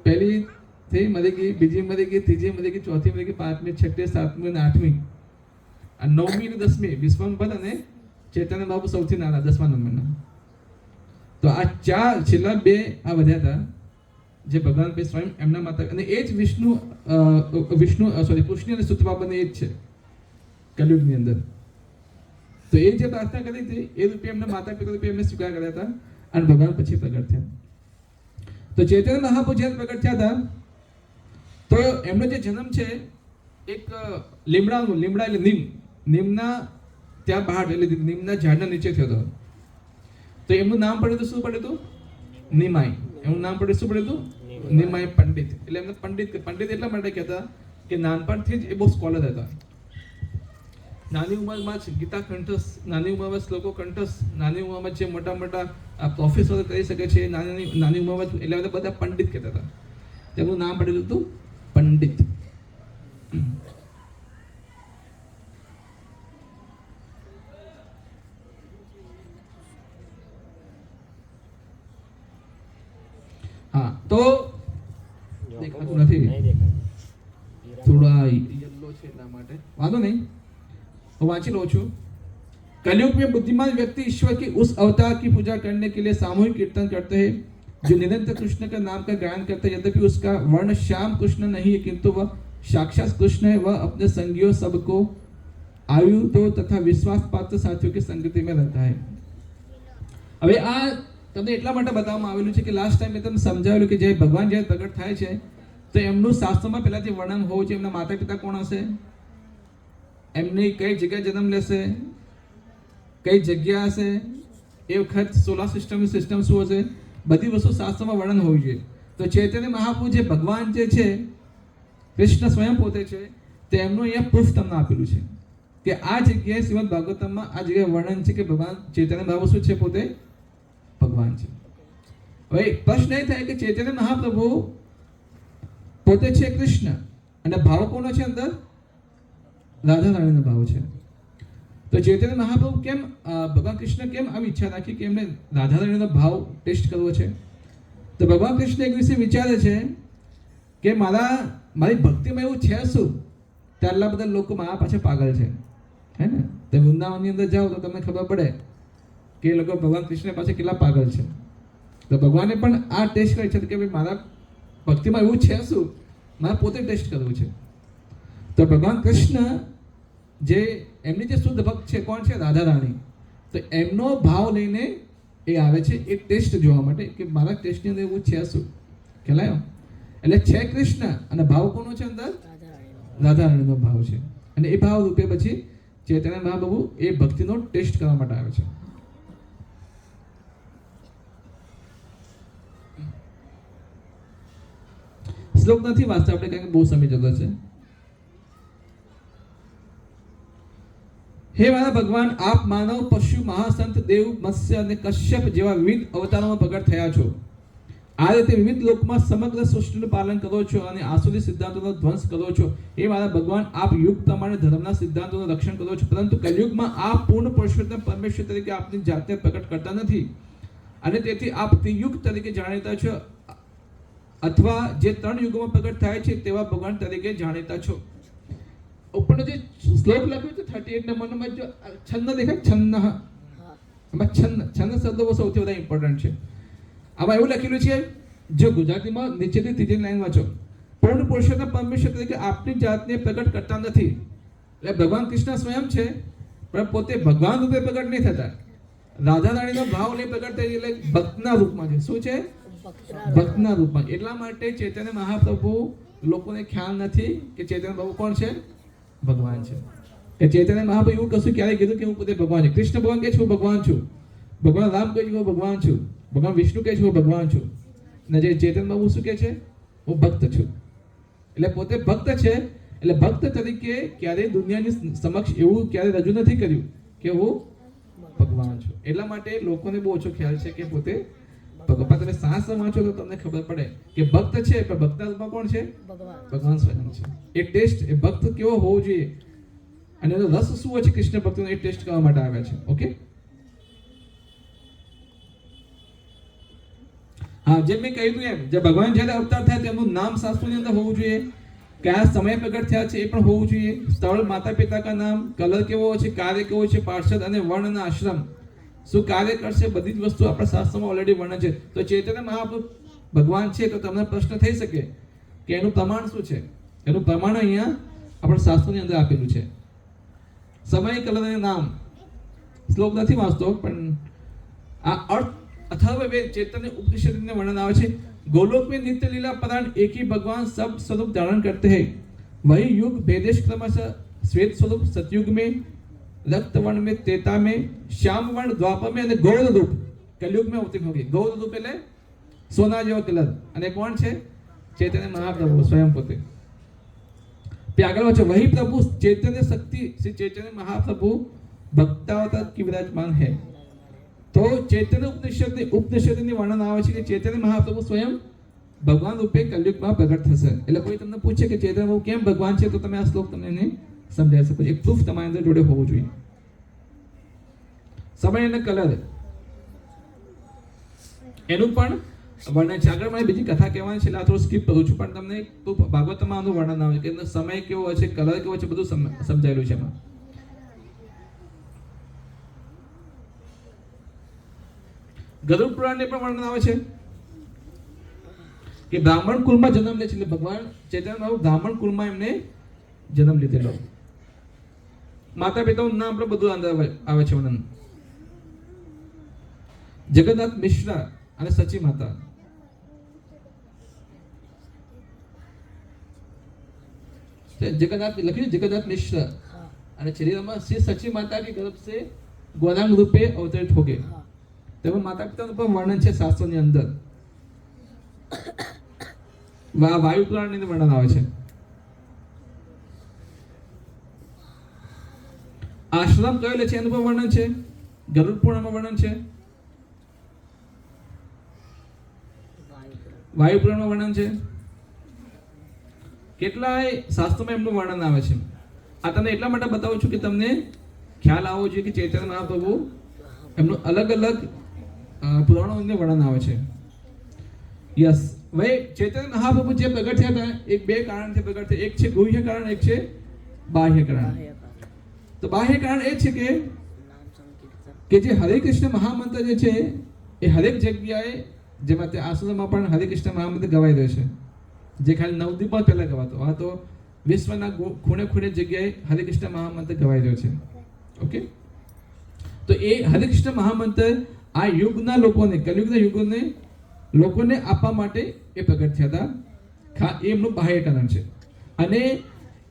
પહેલી થઈ મરી ગઈ, બીજી મરી ગઈ, ત્રીજી મરી ગઈ, ચોથી મરી ગઈ, 5મી, 6મી, 7મી અને 8મી. આ 9મી અને 10મી વિશ્વંભર અને ચૈતન્ય બાબુ સૌથી નાના 10મા નંબરના. તો આ ચાર છેલ્લા બે આ વધ્યા હતા જે ભગવાન સ્વયં એમના માતા, અને એ જ કૃષ્ણ અને સુતપાબને એ જ છે કલયુગની અંદર. તો એ જે પ્રાર્થના કરી હતી એ રૂપે એમના માતા પિતા રૂપે એમને સ્વીકાર કર્યા હતા અને ભગવાન પછી પ્રગટ થયા. તો ચૈતન્ય મહાપ્રભુ જ્યારે પ્રગટ થયા હતા તો એમનો જે જન્મ છે એક લીમડા એટલે નીમના ત્યાં બહાર એટલે નીમના ઝાડના નીચે થયો હતો. તો એમનું નામ પડ્યું હતું શું પડ્યું હતું? નિમાઈ. એમનું નામ પડ્યું શું પડ્યું હતું? નિમાઈ પંડિત. એટલે એમને પંડિત એટલા માટે કહેતા કે નાનપણથી જ એ બહુ સ્કોલર હતા. નાની ઉંમરમાં જ ગીતા કંઠસ્થ, નાની ઉંમરમાં શ્લોકો કંઠસ્થ, નાની ઉંમરમાં જે મોટા મોટા પ્રોફેસરો કરી શકે છે નાની ઉંમરમાં, એટલે બધા પંડિત કહેતા હતા. તેમનું નામ પડેલું હતું પંડિત. હા, તો દેખાતું નથી, થોડા યલો છે એટલા માટે વાંધો નહીં, હું વાંચી લઉં છું. कलयुग में बुद्धिमान व्यक्ति ईश्वर की उस अवतार की पूजा करने के लिए सामूहिक कीर्तन करते हैं जो निरंतर कृष्ण के नाम का गायन करते हैं. यद्यपि उसका वर्ण श्याम कृष्ण नहीं है किंतु वह साक्षात कृष्ण है. वह अपने संगियों सबको आयुधों तथा विश्वास पात्र साथियों की संगति में रहता है. હવે આ તમને એટલા માટે બતાવવામાં આવેલું છે કે લાસ્ટ ટાઈમ મેં તમને સમજાવેલું કે જે ભગવાન જ્યારે પ્રગટ થાય છે તો એમનું શાસ્ત્રમાં પહેલાથી વર્ણન હોવું છે. એમના માતા પિતા કોણ હશે, એમની કઈ જગ્યાએ જન્મ લેશે, કઈ જગ્યા હશે, એ વખત સોલાર સિસ્ટમની સિસ્ટમ શું હશે, બધી વસ્તુ શાસ્ત્રમાં વર્ણન હોવી જોઈએ. તો ચૈતન્ય મહાપ્રભુ જે ભગવાન જે છે કૃષ્ણ સ્વયં પોતે છે તે એમનું અહીંયા પ્રૂફ તમને આપેલું છે કે આ જગ્યાએ શ્રીમદ ભાગવતમમાં આ જગ્યાએ વર્ણન છે કે ભગવાન ચૈતન્ય મહાપ્રભુ શું છે, પોતે ભગવાન છે. હવે પ્રશ્ન એ થાય કે ચૈતન્ય મહાપ્રભુ પોતે છે કૃષ્ણ અને ભાવ કોનો છે અંદર? રાધા રાણીનો ભાવ છે. તો ચૈતન્ય મહાપ્રભુ કેમ ભગવાન કૃષ્ણ કેમ આવી ઈચ્છા રાખી કે એમને રાધા રાણીનો ભાવ ટેસ્ટ કરવો છે? તો ભગવાન કૃષ્ણ એક દિવસે વિચારે છે કે મારી ભક્તિમાં એવું છે શું તે આટલા બધા લોકો મારા પાછળ પાગલ છે, હે ને? તમે વૃંદાવનની અંદર જાઓ તો તમને ખબર પડે કે એ લોકો ભગવાન કૃષ્ણ પાસે કેટલા પાગલ છે. તો ભગવાને પણ આ ટેસ્ટ કરી છે કે ભાઈ મારા ભક્તિમાં એવું છે શું, મારે પોતે ટેસ્ટ કરવું છે. તો ભગવાન કૃષ્ણ જે એમની જે શુદ્ધ ભક્ત છે કોણ છે? રાધા રાણી. તો એમનો ભાવ લઈને એ આવે છે એ ટેસ્ટ જોવા માટે કે મારા ટેસ્ટની અંદર એવું છે શું, ખ્યાલ? એટલે છે કૃષ્ણ અને ભાવ કોનો છે અંદર? રાધા રાણીનો ભાવ છે. અને એ ભાવ રૂપે પછી ચૈતન્ય મહાપ્રભુ એ ભક્તિનો ટેસ્ટ કરવા માટે આવે છે. શ્લોક નથી વાંચતા આપણે કારણ કે બહુ સમય જતો છે. હે મારા ભગવાન, આપ માનવ, પશુ, મહાસંત, દેવ, મત્સ્ય અને કશ્યપ જેવા વિવિધ અવતારોમાં પ્રગટ થયા છો. આ રીતે વિવિધ લોકમાં સમગ્ર સૃષ્ટિનું પાલન કરો છો અને આસુરી સિદ્ધાંતોનો ધ્વંસ કરો છો. એ મારા ભગવાન, આપ યુગ પ્રમાણે ધર્મના સિદ્ધાંતોનું રક્ષણ કરો છો, પરંતુ કલયુગમાં આપ પૂર્ણ પુરુષોત્તમ પરમેશ્વર તરીકે આપની જાતને પ્રગટ કરતા નથી અને તેથી આપ ત્રિયુગ તરીકે જાણીતા છો અથવા જે 3 યુગોમાં પ્રગટ થાય છે તેવા ભગવાન તરીકે જાણીતા છો. ઉપરનો જે શ્લોક લખ્યો છે 38 નંબરનો જો છંદ દેખાય, છંદ, એમાં છંદ શબ્દ સૌથી વધારે ઇમ્પોર્ટન્ટ છે. આમાં એવું લખેલું છે, જો ગુજરાતીમાં નીચેથી ત્રીજી લાઈન વાંચો, પૂર્ણ પુરુષોત્તમ પરમેશ્વર તરીકે આપની જાતને પ્રગટ કરતા નથી. એટલે ભગવાન કૃષ્ણ સ્વયં છે પણ પોતે ભગવાન રૂપે પ્રગટ નહીં થતા. રાધા રાણીનો ભાવ લઈ પ્રગટ થઈ એટલે ભક્તના રૂપમાં છે. શું છે? ભક્તના રૂપમાં. એટલા માટે ચૈતન્ય મહાપ્રભુ લોકોને ખ્યાલ નથી કે ચૈતન્ય પ્રભુ કોણ છે? ભગવાન છે. કે ચૈતન્ય મહાપ્રભુ એવું કશું ક્યારેય કીધું કે હું પોતે ભગવાન છું. કૃષ્ણ ભગવાન કહે છે હું ભગવાન છું, ભગવાન રામ કહે છે હું ભગવાન છું, ભગવાન વિષ્ણુ કહે છે હું ભગવાન છું, અને જે ચૈતન્ય બાબુ શું કહે છે? હું ભક્ત છું. એટલે પોતે ભક્ત છે. એટલે ભક્ત તરીકે ક્યારેય દુનિયાની સમક્ષ એવું ક્યારેય રજૂ નથી કર્યું કે હું ભગવાન છું. એટલા માટે લોકોને બહુ ઓછો ખ્યાલ છે કે પોતે ભગવાન. તમે શાસ્ત્ર વાંચો તો તમને ખબર પડે કે ભક્ત છે પણ ભક્તના રૂપમાં કોણ છે? ભગવાન સ્વયં છે. એ ટેસ્ટ એ ભક્ત કેવો હોવો જોઈએ અને એનો રસ શું હોય છે કૃષ્ણ ભક્તિનો, એ ટેસ્ટ કરવા માટે આવ્યા છે. ઓકે, હા, જેમ મેં કહ્યું એમ જે ભગવાન જ્યારે અવતાર થાય તેમનું નામ શાસ્ત્રોની અંદર હોવું જોઈએ કયા સમય પ્રગટ થયા છે એ પણ હોવું જોઈએ, સ્થળ, માતા પિતા કા નામ, કલર કેવો છે, કાર્ય કેવો છે, પાર્ષદ અને વર્ણ અને આશ્રમ શું કાર્ય કરશે, બધી જ વસ્તુ આપણા શાસ્ત્રમાં ઓલરેડી વર્ણન છે. તો ચૈતન્ય મહાપ્રભુ ભગવાન છે તો તમને પ્રશ્ન થઈ શકે કે એનું પ્રમાણ શું છે. એનું પ્રમાણ અહીંયા આપણા શાસ્ત્રોની અંદર આપેલું છે. સમય, કલર અને નામ શ્લોક નથી વાંચતો, પણ આ અર્થ અથર્ववेद चैतन्य उपनिषद में वर्णन आवे छे. गोलोक में नित्य लीला परायण एक ही भगवान सब स्वरूप धारण करते हैं. वही युग भेदेश क्रमशः श्वेत स्वरूप सतयुग में, रक्त वर्ण में त्रेता में, श्याम वर्ण द्वापर में અને ગૌર રૂપ કલયુગ में અવતીર્ણ होगी. ગૌર રૂપ એટલે સોના જેવો કલર. અને કોણ છે? ચૈતન્ય મહાપ્રભુ સ્વયં પોતે. આગળ છે वही प्रभु चैतन्य शक्ति श्री चैतन्य महाप्रभु भक्तावतार की विराजमान है. तो चैतन्य ઉપનિષદની વર્ણન આવે છે કે ચૈતન્ય મહાપ્રભુ સ્વયં ભગવાન રૂપે કલયુગમાં પ્રગટ થશે. એટલે કોઈ તમને પૂછે કે ચૈતન્ય પ્રભુ કેમ ભગવાન છે, તો તમે આ શ્લોક તમને એને સમજાવી શકો. એક પ્રૂફ તમારી અંદર જોડે હોવું જોઈએ. સમય અને કલર એનું પણ વર્ણન છે. આગળ મારે બીજી કથા કહેવાની છે એટલે આ થોડું સ્કીપ કરું છું, પણ તમને ભાગવતમાં આનું વર્ણન આવે કે સમય કેવો હોય છે, કલર કેવો છે, બધું સમજાયેલું છે એમાં. ગરુડ પુરાણને પણ વર્ણન આવે છે કે બ્રાહ્મણ કુળમાં જન્મ લે છે. એટલે ભગવાન ચૈતન્ય મહાપ્રભુ બ્રાહ્મણ કુળમાં એમને જન્મ લીધેલો. માતા પિતાનું નામ પણ બધું અંદર આવે છે વર્ણન. જગન્નાથ મિશ્ર અને સચી માતા. जगन्नाथ लक्ष्मी जगन्नाथ मिश्र અને શરીરમાં શ્રી સચી માતા के गर्भ से गौरांग रूपे अवतरित हो गए. તેમાં માતા પિતાનું પણ વર્ણન છે શાસ્ત્રોની અંદર. વાયુ પુરાણની વર્ણન આવે છે. આશ્રમ કયો છે એનું પણ વર્ણન છે. ગરુડ પુરાણમાં વર્ણન છે. વાયુ પુરાણમાં વર્ણન છે. કેટલાય શાસ્ત્રોમાં એમનું વર્ણન આવે છે. આ તમને એટલા માટે બતાવું છું કે તમને ખ્યાલ આવવો જોઈએ કે ચૈતન્ય મહાપ્રભુ એમનું અલગ અલગ પુરાણોનું વર્ણન આવે છે. યસ, ભાઈ ચૈતન્ય મહાપ્રભુ જે પ્રગટ થયા હતા એક બે કારણથી પ્રગટ થયા. એક છે ગુહ્ય કારણ, એક છે બાહ્ય કારણ. તો બાહ્ય કારણ એ છે કે જે હરે કૃષ્ણ મહામંત્ર જે છે એ હરેક જગ્યાએ, જેમાં તે આશ્રમમાં પણ હરે કૃષ્ણ મહામંત્ર ગવાઈ રહ્યો છે, જે ખાલી નવદીપમાં પહેલા ગવાતો. આ તો વિશ્વના ખૂણે ખૂણે જગ્યાએ હરે કૃષ્ણ મહામંત્ર ગવાઈ રહ્યો છે. ઓકે, તો એ હરે કૃષ્ણ મહામંત્ર આ યુગના લોકોને, કલયુગના યુગોને લોકોને આપવા માટે એ પ્રગટ થયા હતા. એ એમનું બાહ્ય કારણ છે. અને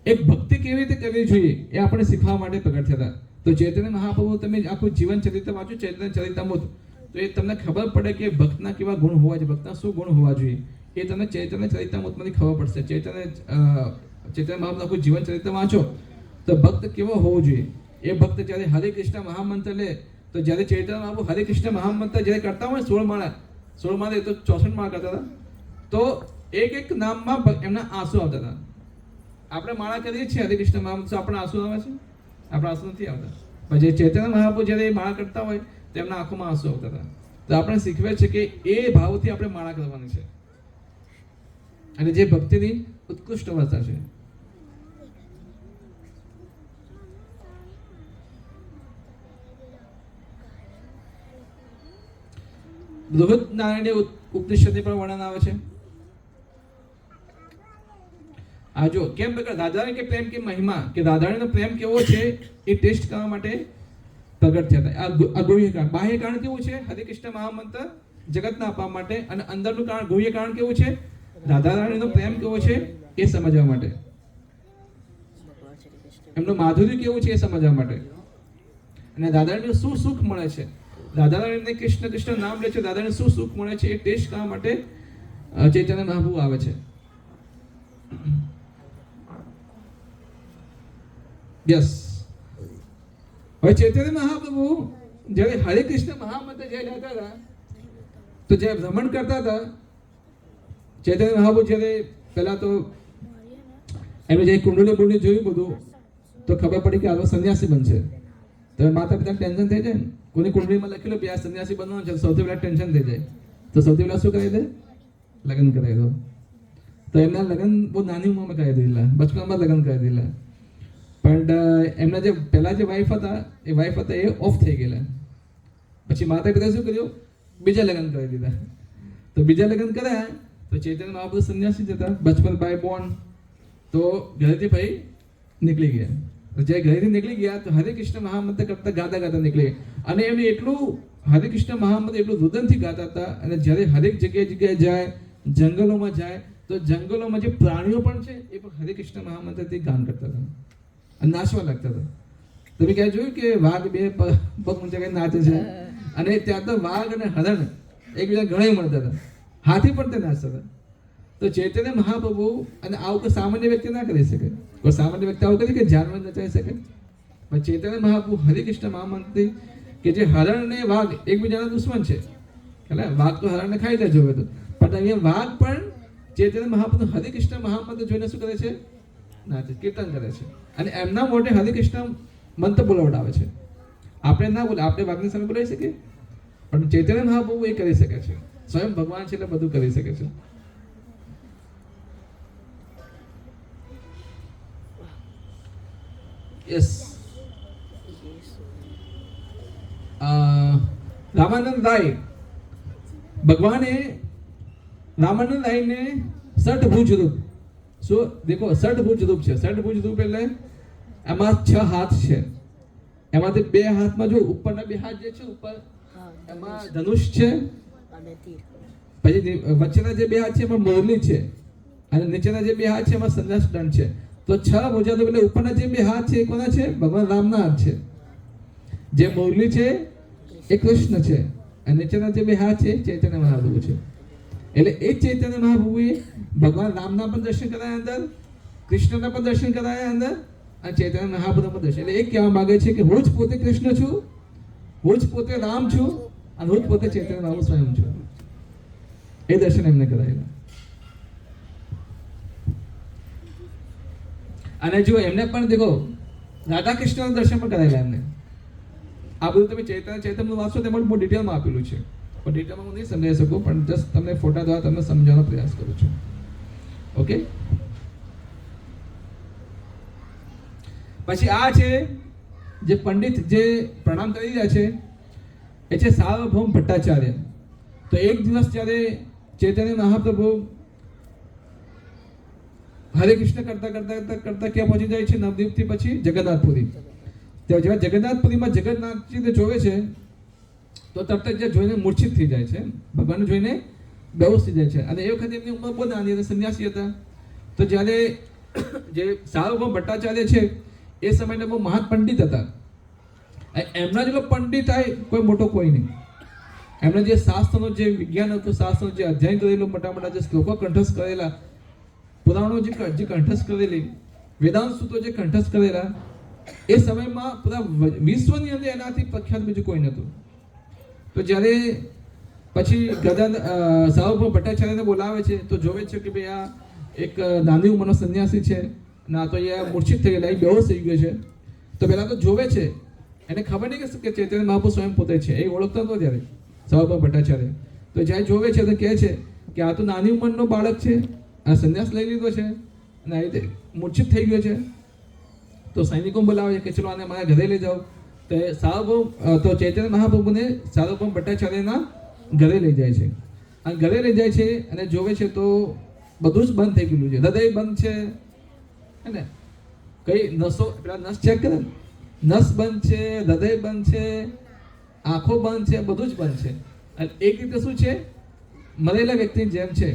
એક ભક્તિ કેવી રીતે કરવી જોઈએ એ આપણે શીખવા માટે પ્રગટ થયા હતા. તો ચૈતન્ય મહાપ્રભુ તમે આખું જીવન ચરિત્ર વાંચો, ચૈતન્ય ચરિતામૃત, તો એ તમને ખબર પડે કે ભક્તના કેવા ગુણ હોવા જોઈએ, ભક્તના શું ગુણ હોવા જોઈએ, એ તમને ચૈતન્ય ચરિતામૃતમાંથી ખબર પડશે. ચૈતન્ય મહાપ્રભુ આખું જીવન ચરિત્ર વાંચો તો ભક્ત કેવો હોવો જોઈએ. એ ભક્ત જ્યારે હરે કૃષ્ણ મહામંત્ર લે, તો જ્યારે ચૈતન્ય મહાપ્રભુ હરે કૃષ્ણ મહામંત્ર જ્યારે કરતા હોય 16 માળા એ તો 64 માળા કરતા હતા, તો એક એક નામમાં એમના આંસુ આવતા હતા. આપણે માળા કરીએ છીએ હરે કૃષ્ણ મહામંત્ર, આપણા આંસુ આવે છે? આપણા આંસુ નથી આવતા. પણ જે ચૈતન્ય મહાપ્રભુ જ્યારે માળા કરતા હોય તો એમના આંખોમાં આંસુ આવતા હતા. તો આપણે શીખવે છે કે એ ભાવથી આપણે માળા કરવાની છે, અને જે ભક્તિની ઉત્કૃષ્ટ અવસ્થા છે. બૃહદ નારાયણ ઉપનિષદની પણ વર્ણન આવે છે. આ જો કેમ રાધારાણી કે પ્રેમ કે મહિમા, કે રાધારાણીનો પ્રેમ કેવો છે એ ટેસ્ટ કરવા માટે પ્રગટ થયા હતા. આ ગુહ્ય કારણ. બાહ્ય કારણ કેવું છે? હરે કૃષ્ણ મહામંત્ર જગતના આપવા માટે. અને અંદરનું કારણ, ગુહ્ય કારણ કેવું છે? રાધારાણીનો પ્રેમ કેવો છે એ સમજવા માટે. એમનું માધુર્ય કેવું છે એ સમજવા માટે. અને રાધારાણીને શું સુખ મળે છે, રાધારાણીને કૃષ્ણ કૃષ્ણ નામ લે છે, રાધારાણીને શું સુખ મળે છે એ ટેસ્ટ કરવા માટે ચૈતન્ય મહાપ્રભુ આવે છે. યસ, હવે ચૈતન્ય મહાપ્રભુ જ્યારે હરે કૃષ્ણ મહામંત્ર જ્યારે લેતા હતા, તો જ્યારે ભ્રમણ કરતા હતા, ચૈતન્ય મહાપ્રભુ જ્યારે પહેલા તો એમને જે કુંડલી બુંડલી જોયું બધું, તો ખબર પડી કે આ સંન્યાસી બનશે. તો માતા પિતા ટેન્શન થઈ જાય ને. કોની કુંડલીમાં લખેલું કે આ સંન્યાસી બનવાનું છે, સૌથી પહેલા ટેન્શન થઈ જાય. તો સૌથી પહેલા શું કરાવી દે? લગ્ન કરાવી દો. તો એમના લગ્ન બહુ નાની ઉંમરમાં કરી દીધેલા, બચપનમાં લગ્ન કરી દીધેલા. પણ એમના જે પહેલા જે વાઈફ હતા એ ઓફ થઈ ગયેલા. પછી માતા પિતા શું કર્યું, બીજા લગ્ન કરી દીધા. તો બીજા લગ્ન કર્યા તો ચૈતન્ય મહાપ્રભુ સંન્યાસી જતા, બચપન બાય બોર્ન. તો ઘરેથી ભાઈ નીકળી ગયા. તો જ્યારે ઘરેથી નીકળી ગયા તો હરે કૃષ્ણ મહામંત્ર કરતા ગાતા ગાતા નીકળી ગયા. અને એમને એટલું હરે કૃષ્ણ મહામંત્ર એટલું રુદનથી ગાતા હતા. અને જ્યારે હરેક જગ્યાએ જાય, જંગલોમાં જાય, તો જંગલોમાં જે પ્રાણીઓ પણ છે એ પણ હરે કૃષ્ણ મહામંત્રથી ગાન કરતા હતા અને નાચવા લાગતા હતા. તમે ક્યાં જોયું કે વાઘ બે પગ ઊંચા કરીને નાચે છે? અને ત્યાં તો વાઘ અને હરણ એકબીજા ઘણા મળતા હતા, હાથી પણ તે નાચતા હતા. તો ચૈતન્ય મહાપ્રભુ, અને આવું કોઈ સામાન્ય વ્યક્તિ ના કરી શકે. કોઈ સામાન્ય વ્યક્તિ આવું કરી કે જાનવર નચાવી શકે? પણ ચૈતન્ય મહાપ્રભુ હરે કૃષ્ણ મહામંત્રી કે જે હરણ ને વાઘ એકબીજાના દુશ્મન છે, વાઘ તો હરણને ખાઈ જાય જોવે તો, પણ અહીંયા વાઘ પણ ચૈતન્ય મહાપ્રભુ હરે કૃષ્ણ મહામંત્ર જોઈને શું કરે છે? નાચે, કીર્તન કરે છે. અને એમના મોઢે હરે કૃષ્ણ મંત્ર બોલાવડાવે છે. આપણે ના બોલે, આપણે વાઘની સામે બોલાવી શકીએ, પણ ચૈતન્ય મહાપ્રભુ એ કરી શકે છે. સ્વયં ભગવાન છે એટલે બધું કરી શકે છે. યસ. રામાનંદ રાય, ભગવાને રામાનંદ રાયને ષટભુજ રૂપ, સો દેખો ષટભુજ રૂપ છે. ષટભુજ રૂપ એટલે એમાં 6 હાથ છે. એમાંથી 2 હાથમાં જો ઉપરના 2 હાથ જે છે ઉપર એમાં ધનુષ છે, અને તીર. પછી વચ્ચેના જે 2 હાથ છે એમાં મોરલી છે, અને નીચેના જે 2 હાથ છે એમાં સંન્યાસ દંડ છે. તો 6 ભુજા રૂપ એટલે ઉપરના જે 2 હાથ છે એ કોના છે? ભગવાન રામના હાથ છે. જે મોરલી છે એ કૃષ્ણ છે, અને નીચેના જે 2 હાથ છે ચૈતન્ય મહાપ્રભુ છે. એટલે એ ચૈતન્ય મહાપ્રભુએ ભગવાન રામના પણ દર્શન કરાયા અંદર, કૃષ્ણના પણ દર્શન કરાયા અંદર, અને ચૈતન્ય મહાપ્રભુ પણ દર્શન. એટલે એ કહેવા માંગે છે કે હું જ પોતે કૃષ્ણ છું, હું જ પોતે રામ છું, અને હું જ પોતે ચૈતન્ય મહાપ્રભુ સ્વયં છું. એ દર્શન એમને કરાયેલા. અને જો એમને પણ દેખો રાધા કૃષ્ણના દર્શન પણ કરાયેલા એમને. આ બધું તમે ચૈતન્ય વાંચો તેમાં બહુ ડિટેલમાં આપેલું છે, પણ ડિટેલમાં હું નહીં સમજાવી શકું, પણ જસ્ટ તમને ફોટા દ્વારા તમને સમજાવવાનો પ્રયાસ કરું છું. ઓકે. પછી આ છે જે પંડિત જે પ્રણામ કરી રહ્યા છે એ છે સાર્વભૌમ ભટ્ટાચાર્ય. તો એક દિવસ જ્યારે ચૈતન્ય મહાપ્રભુ હરે કૃષ્ણ કરતા ક્યાં પહોંચી જાય છે? નવદ્વીપથી પછી જગન્નાથપુરી. ત્યાં જેવા જગન્નાથપુરીમાં જગન્નાથજીને જોવે છે તો તરત જ જોઈને મૂર્છિત થઈ જાય છે, ભગવાનને જોઈને બેહોશ થઈ જાય છે. અને એ વખતે એમની ઉંમર બહુ નાની હતી, સંન્યાસી હતા. તો જ્યારે જે સાર્વભૌમ ભટ્ટાચાર્ય છે એ સમયના બહુ મહાન પંડિત હતા. એમના જેટલો પંડિત થાય કોઈ મોટો કોઈ નહીં. એમણે જે શાસ્ત્રનો જે વિજ્ઞાન હતું, શાસ્ત્રનો જે અધ્યયન કરેલું, મોટા મોટા જે શ્લોકો કંઠસ્થ કરેલા, પુરાણો જે કંઠસ્થ કરેલી, વેદાંત સૂત્રો જે કંઠસ્થ કરેલા, એ સમયમાં પૂરા વિશ્વની અંદર એનાથી પ્રખ્યાત બીજું કોઈ નહોતું. તો જ્યારે પછી સાર્વભૌમ ભટ્ટાચાર્યને બોલાવે છે તો જોવે છે કે ભાઈ આ એક નાની ઉંમરનો સંન્યાસી છે, ના તો એ મૂર્છિત થઈ ગયેલા, એ બેહોશ થઈ ગયો છે. તો પહેલા તો જોવે છે, એને ખબર નહીં કે ચૈતન્ય મહાપ્રભુ સ્વયં પોતે છે, એ ઓળખતો હતો ત્યારે સાર્વભૌમ ભટ્ટાચાર્ય. તો જ્યારે જોવે છે તો કહે છે કે આ તો નાની ઉંમરનો બાળક છે, આ સંન્યાસ લઈ લીધો છે અને આ રીતે મૂર્છિત થઈ ગયો છે. તો સૈનિકો બોલાવે છે કે ચલો આને મારા ઘરે લઈ જાઓ. તો ચૈતન્ય મહાપ્રભુને સાર્વભૌમ ભટ્ટાચાર્યના ઘરે લઈ જાય છે. અને ઘરે લઈ જાય છે અને જોવે છે તો બધું જ બંધ થઈ ગયેલું છે. હૃદય બંધ છે, હે ને, કઈ નસો પેલા નસ ચેક કરે, નસ બંધ છે, હૃદય બંધ છે, આંખો બંધ છે, બધું જ બંધ છે. અને એક રીતે શું છે? મરેલા વ્યક્તિની જેમ છે.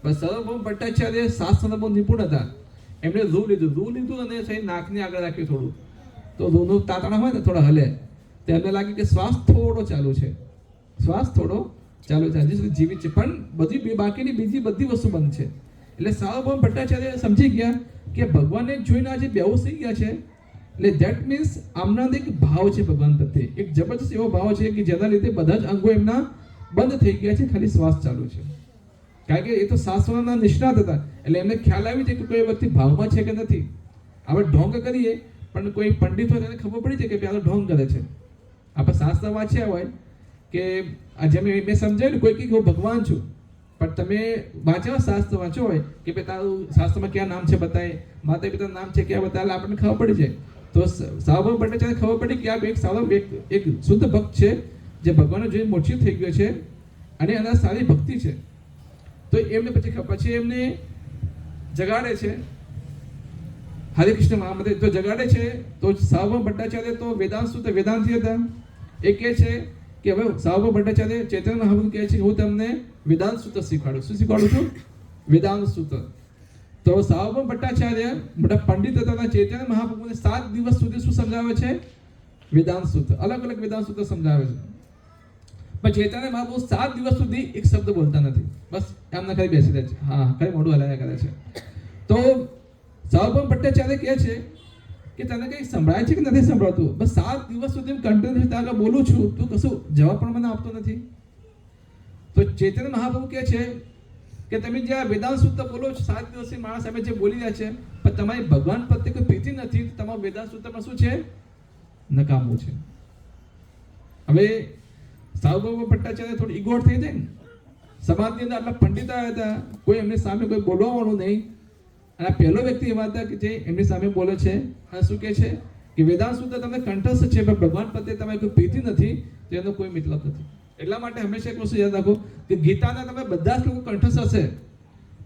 પણ સાર્વભૌમ ભટ્ટાચાર્ય શાસ્ત્રના બહુ નિપુણ હતા. એમણે રૂ લીધું અને સહી નાકની આગળ રાખ્યું થોડું, તો રૂનું તાતણા હોય ને થોડા હલે, તો એમને લાગે કે શ્વાસ થોડો ચાલુ છે, શ્વાસ થોડો ચાલુ છે, હજી સુધી જીવિત છે, પણ બધી બાકીની બીજી બધી વસ્તુ બંધ છે. એટલે સાર્વભૌમ ભટ્ટાચાર્ય સમજી ગયા કે ભગવાનને જોઈને આજે બેહોશ થઈ ગયા છે. એટલે ધેટ મીન્સ આમના એક ભાવ છે ભગવાન પ્રત્યે, એક જબરજસ્ત એવો ભાવ છે કે જેના લીધે બધા જ અંગો એમના બંધ થઈ ગયા છે, ખાલી શ્વાસ ચાલુ છે. કારણ કે એ તો શાસ્ત્રોના નિષ્ણાત હતા, એટલે એમને ખ્યાલ આવી છે કે કોઈ વ્યક્તિ ભાવમાં છે કે નથી. આપણે ઢોંગ કરીએ પણ કોઈ પંડિત હોય તેને ખબર પડી જાય કે પેલો ઢોંગ કરે છે. આપણે શાસ્ત્ર વાંચ્યા હોય કે જેમ મેં સમજાવ્યું, કોઈ કે હું ભગવાન છું, પણ તમે વાંચો શાસ્ત્ર વાંચો હોય કે ભાઈ તારું શાસ્ત્રમાં ક્યાં નામ છે બતાય, માતા પિતાનું નામ છે ક્યાં બતાવે, આપણને ખબર પડી જાય. તો સાવભાવ ભટ્ટાચાર્ય ખબર પડી કે આ એક સારો એક શુદ્ધ ભક્ત છે જે ભગવાનને જોઈને મોક્ષી થઈ ગયો છે અને એના સારી ભક્તિ છે. તો એમને પછી એમને જગાડે છે હરે કૃષ્ણ મહામંત્ર તો જગાડે છે. તો સાવભાવ ભટ્ટાચાર્ય તો વેદાંતી હતા. એ કહે છે કે હવે સાવભાવ ભટ્ટાચાર્ય ચૈતન્ય મહાપ્રભુ કહે છે કે હું તમને વેદાંત સૂત્ર શીખવાડું. શું શીખવાડું છું? વેદાંત સૂત્ર. તો સાવભાવ ભટ્ટાચાર્ય મોટા પંડિત હતા, ચૈતન્ય મહાપ્રભુને 7 દિવસ સુધી શું સમજાવે છે? વેદાંત સૂત્ર. અલગ અલગ વેદાંત સૂત્ર સમજાવે છે. પણ ચૈતન્ય મહાપ્રભુ 7 દિવસ સુધી એક શબ્દ બોલતા નથી. બસ એમને ખાલી બેસી રહે છે, હા ખાલી મોઢું હલાયા કરે છે. તો સાવભાવ ભટ્ટાચાર્ય કહે છે કે તને કંઈ સંભળાય છે કે નથી સંભળાતું? બસ 7 દિવસ સુધી કન્ટિન્યુઅસલી તારે બોલું છું, તું કશું જવાબ પણ મને આપતો નથી. તો ચૈતન્ય મહાપ્રભુ કહે છે કે તમે જે આ વેદાંત સૂત્ર બોલો છો 7 દિવસથી માણસ સામે જે બોલી રહ્યા છે, પણ તમારી ભગવાન પ્રત્યે કોઈ પ્રીતિ નથી, તમારું વેદાંત સૂત્રમાં શું છે? નકામું છે. હવે સાવભાવ ભટ્ટાચાર્ય થોડી ઇગોર થઈ જાય ને, સમાજની અંદર આટલા પંડિત આવ્યા હતા, કોઈ એમની સામે કોઈ બોલવાનું નહીં, અને આ પહેલો વ્યક્તિ એવા હતા કે જે એમની સામે બોલે છે અને શું કહે છે કે વેદાંત સૂત્ર તમને કંઠસ્થ છે પણ ભગવાન પ્રત્યે તમારી કોઈ પ્રીતિ નથી, તો એનો કોઈ મતલબ નથી. એટલા માટે હંમેશા એક વસ્તુ યાદ રાખો કે ગીતાના તમે બધા જ લોકો કંઠસ્થ હશે,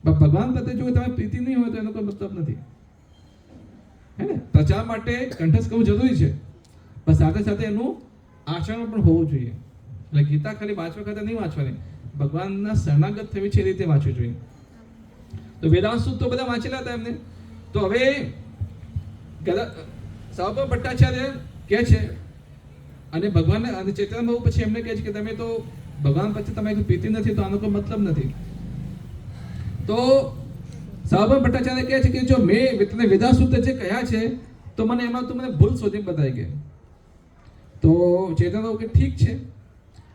પણ ભગવાન પ્રત્યે જો તમારી પ્રીતિ નહીં હોય તો એનો કોઈ મતલબ નથી. હે ને? પ્રચાર માટે કંઠસ્થ કરવું જરૂરી છે, પણ સાથે સાથે એનું આચરણ પણ હોવું જોઈએ. એટલે ગીતા ખાલી વાંચવા કરતા નહીં વાંચવાની, ભગવાનના શરણાગત થવી છે એ રીતે વાંચવું જોઈએ. તો વેદાંત સૂત્ર તો બધા વાંચેલા હતા એમને. તો હવે સાવભાવ ભટ્ટાચાર્ય કહે છે અને ભગવાનને અને ચૈતન્ય મહાપ્રભુ પછી એમને કહે છે કે તમે તો ભગવાન પછી તમારી પ્રીતિ નથી, તો આનો કોઈ મતલબ નથી. તો સાવભાવ ભટ્ટાચાર્ય કહે છે કે જો મેં તને વેદાંત સૂત્ર જે કહ્યા છે તો મને એમાં તું મને ભૂલ શોધીને બતાવી કે. તો ચૈતન્ય મહાપ્રભુ કે ઠીક છે.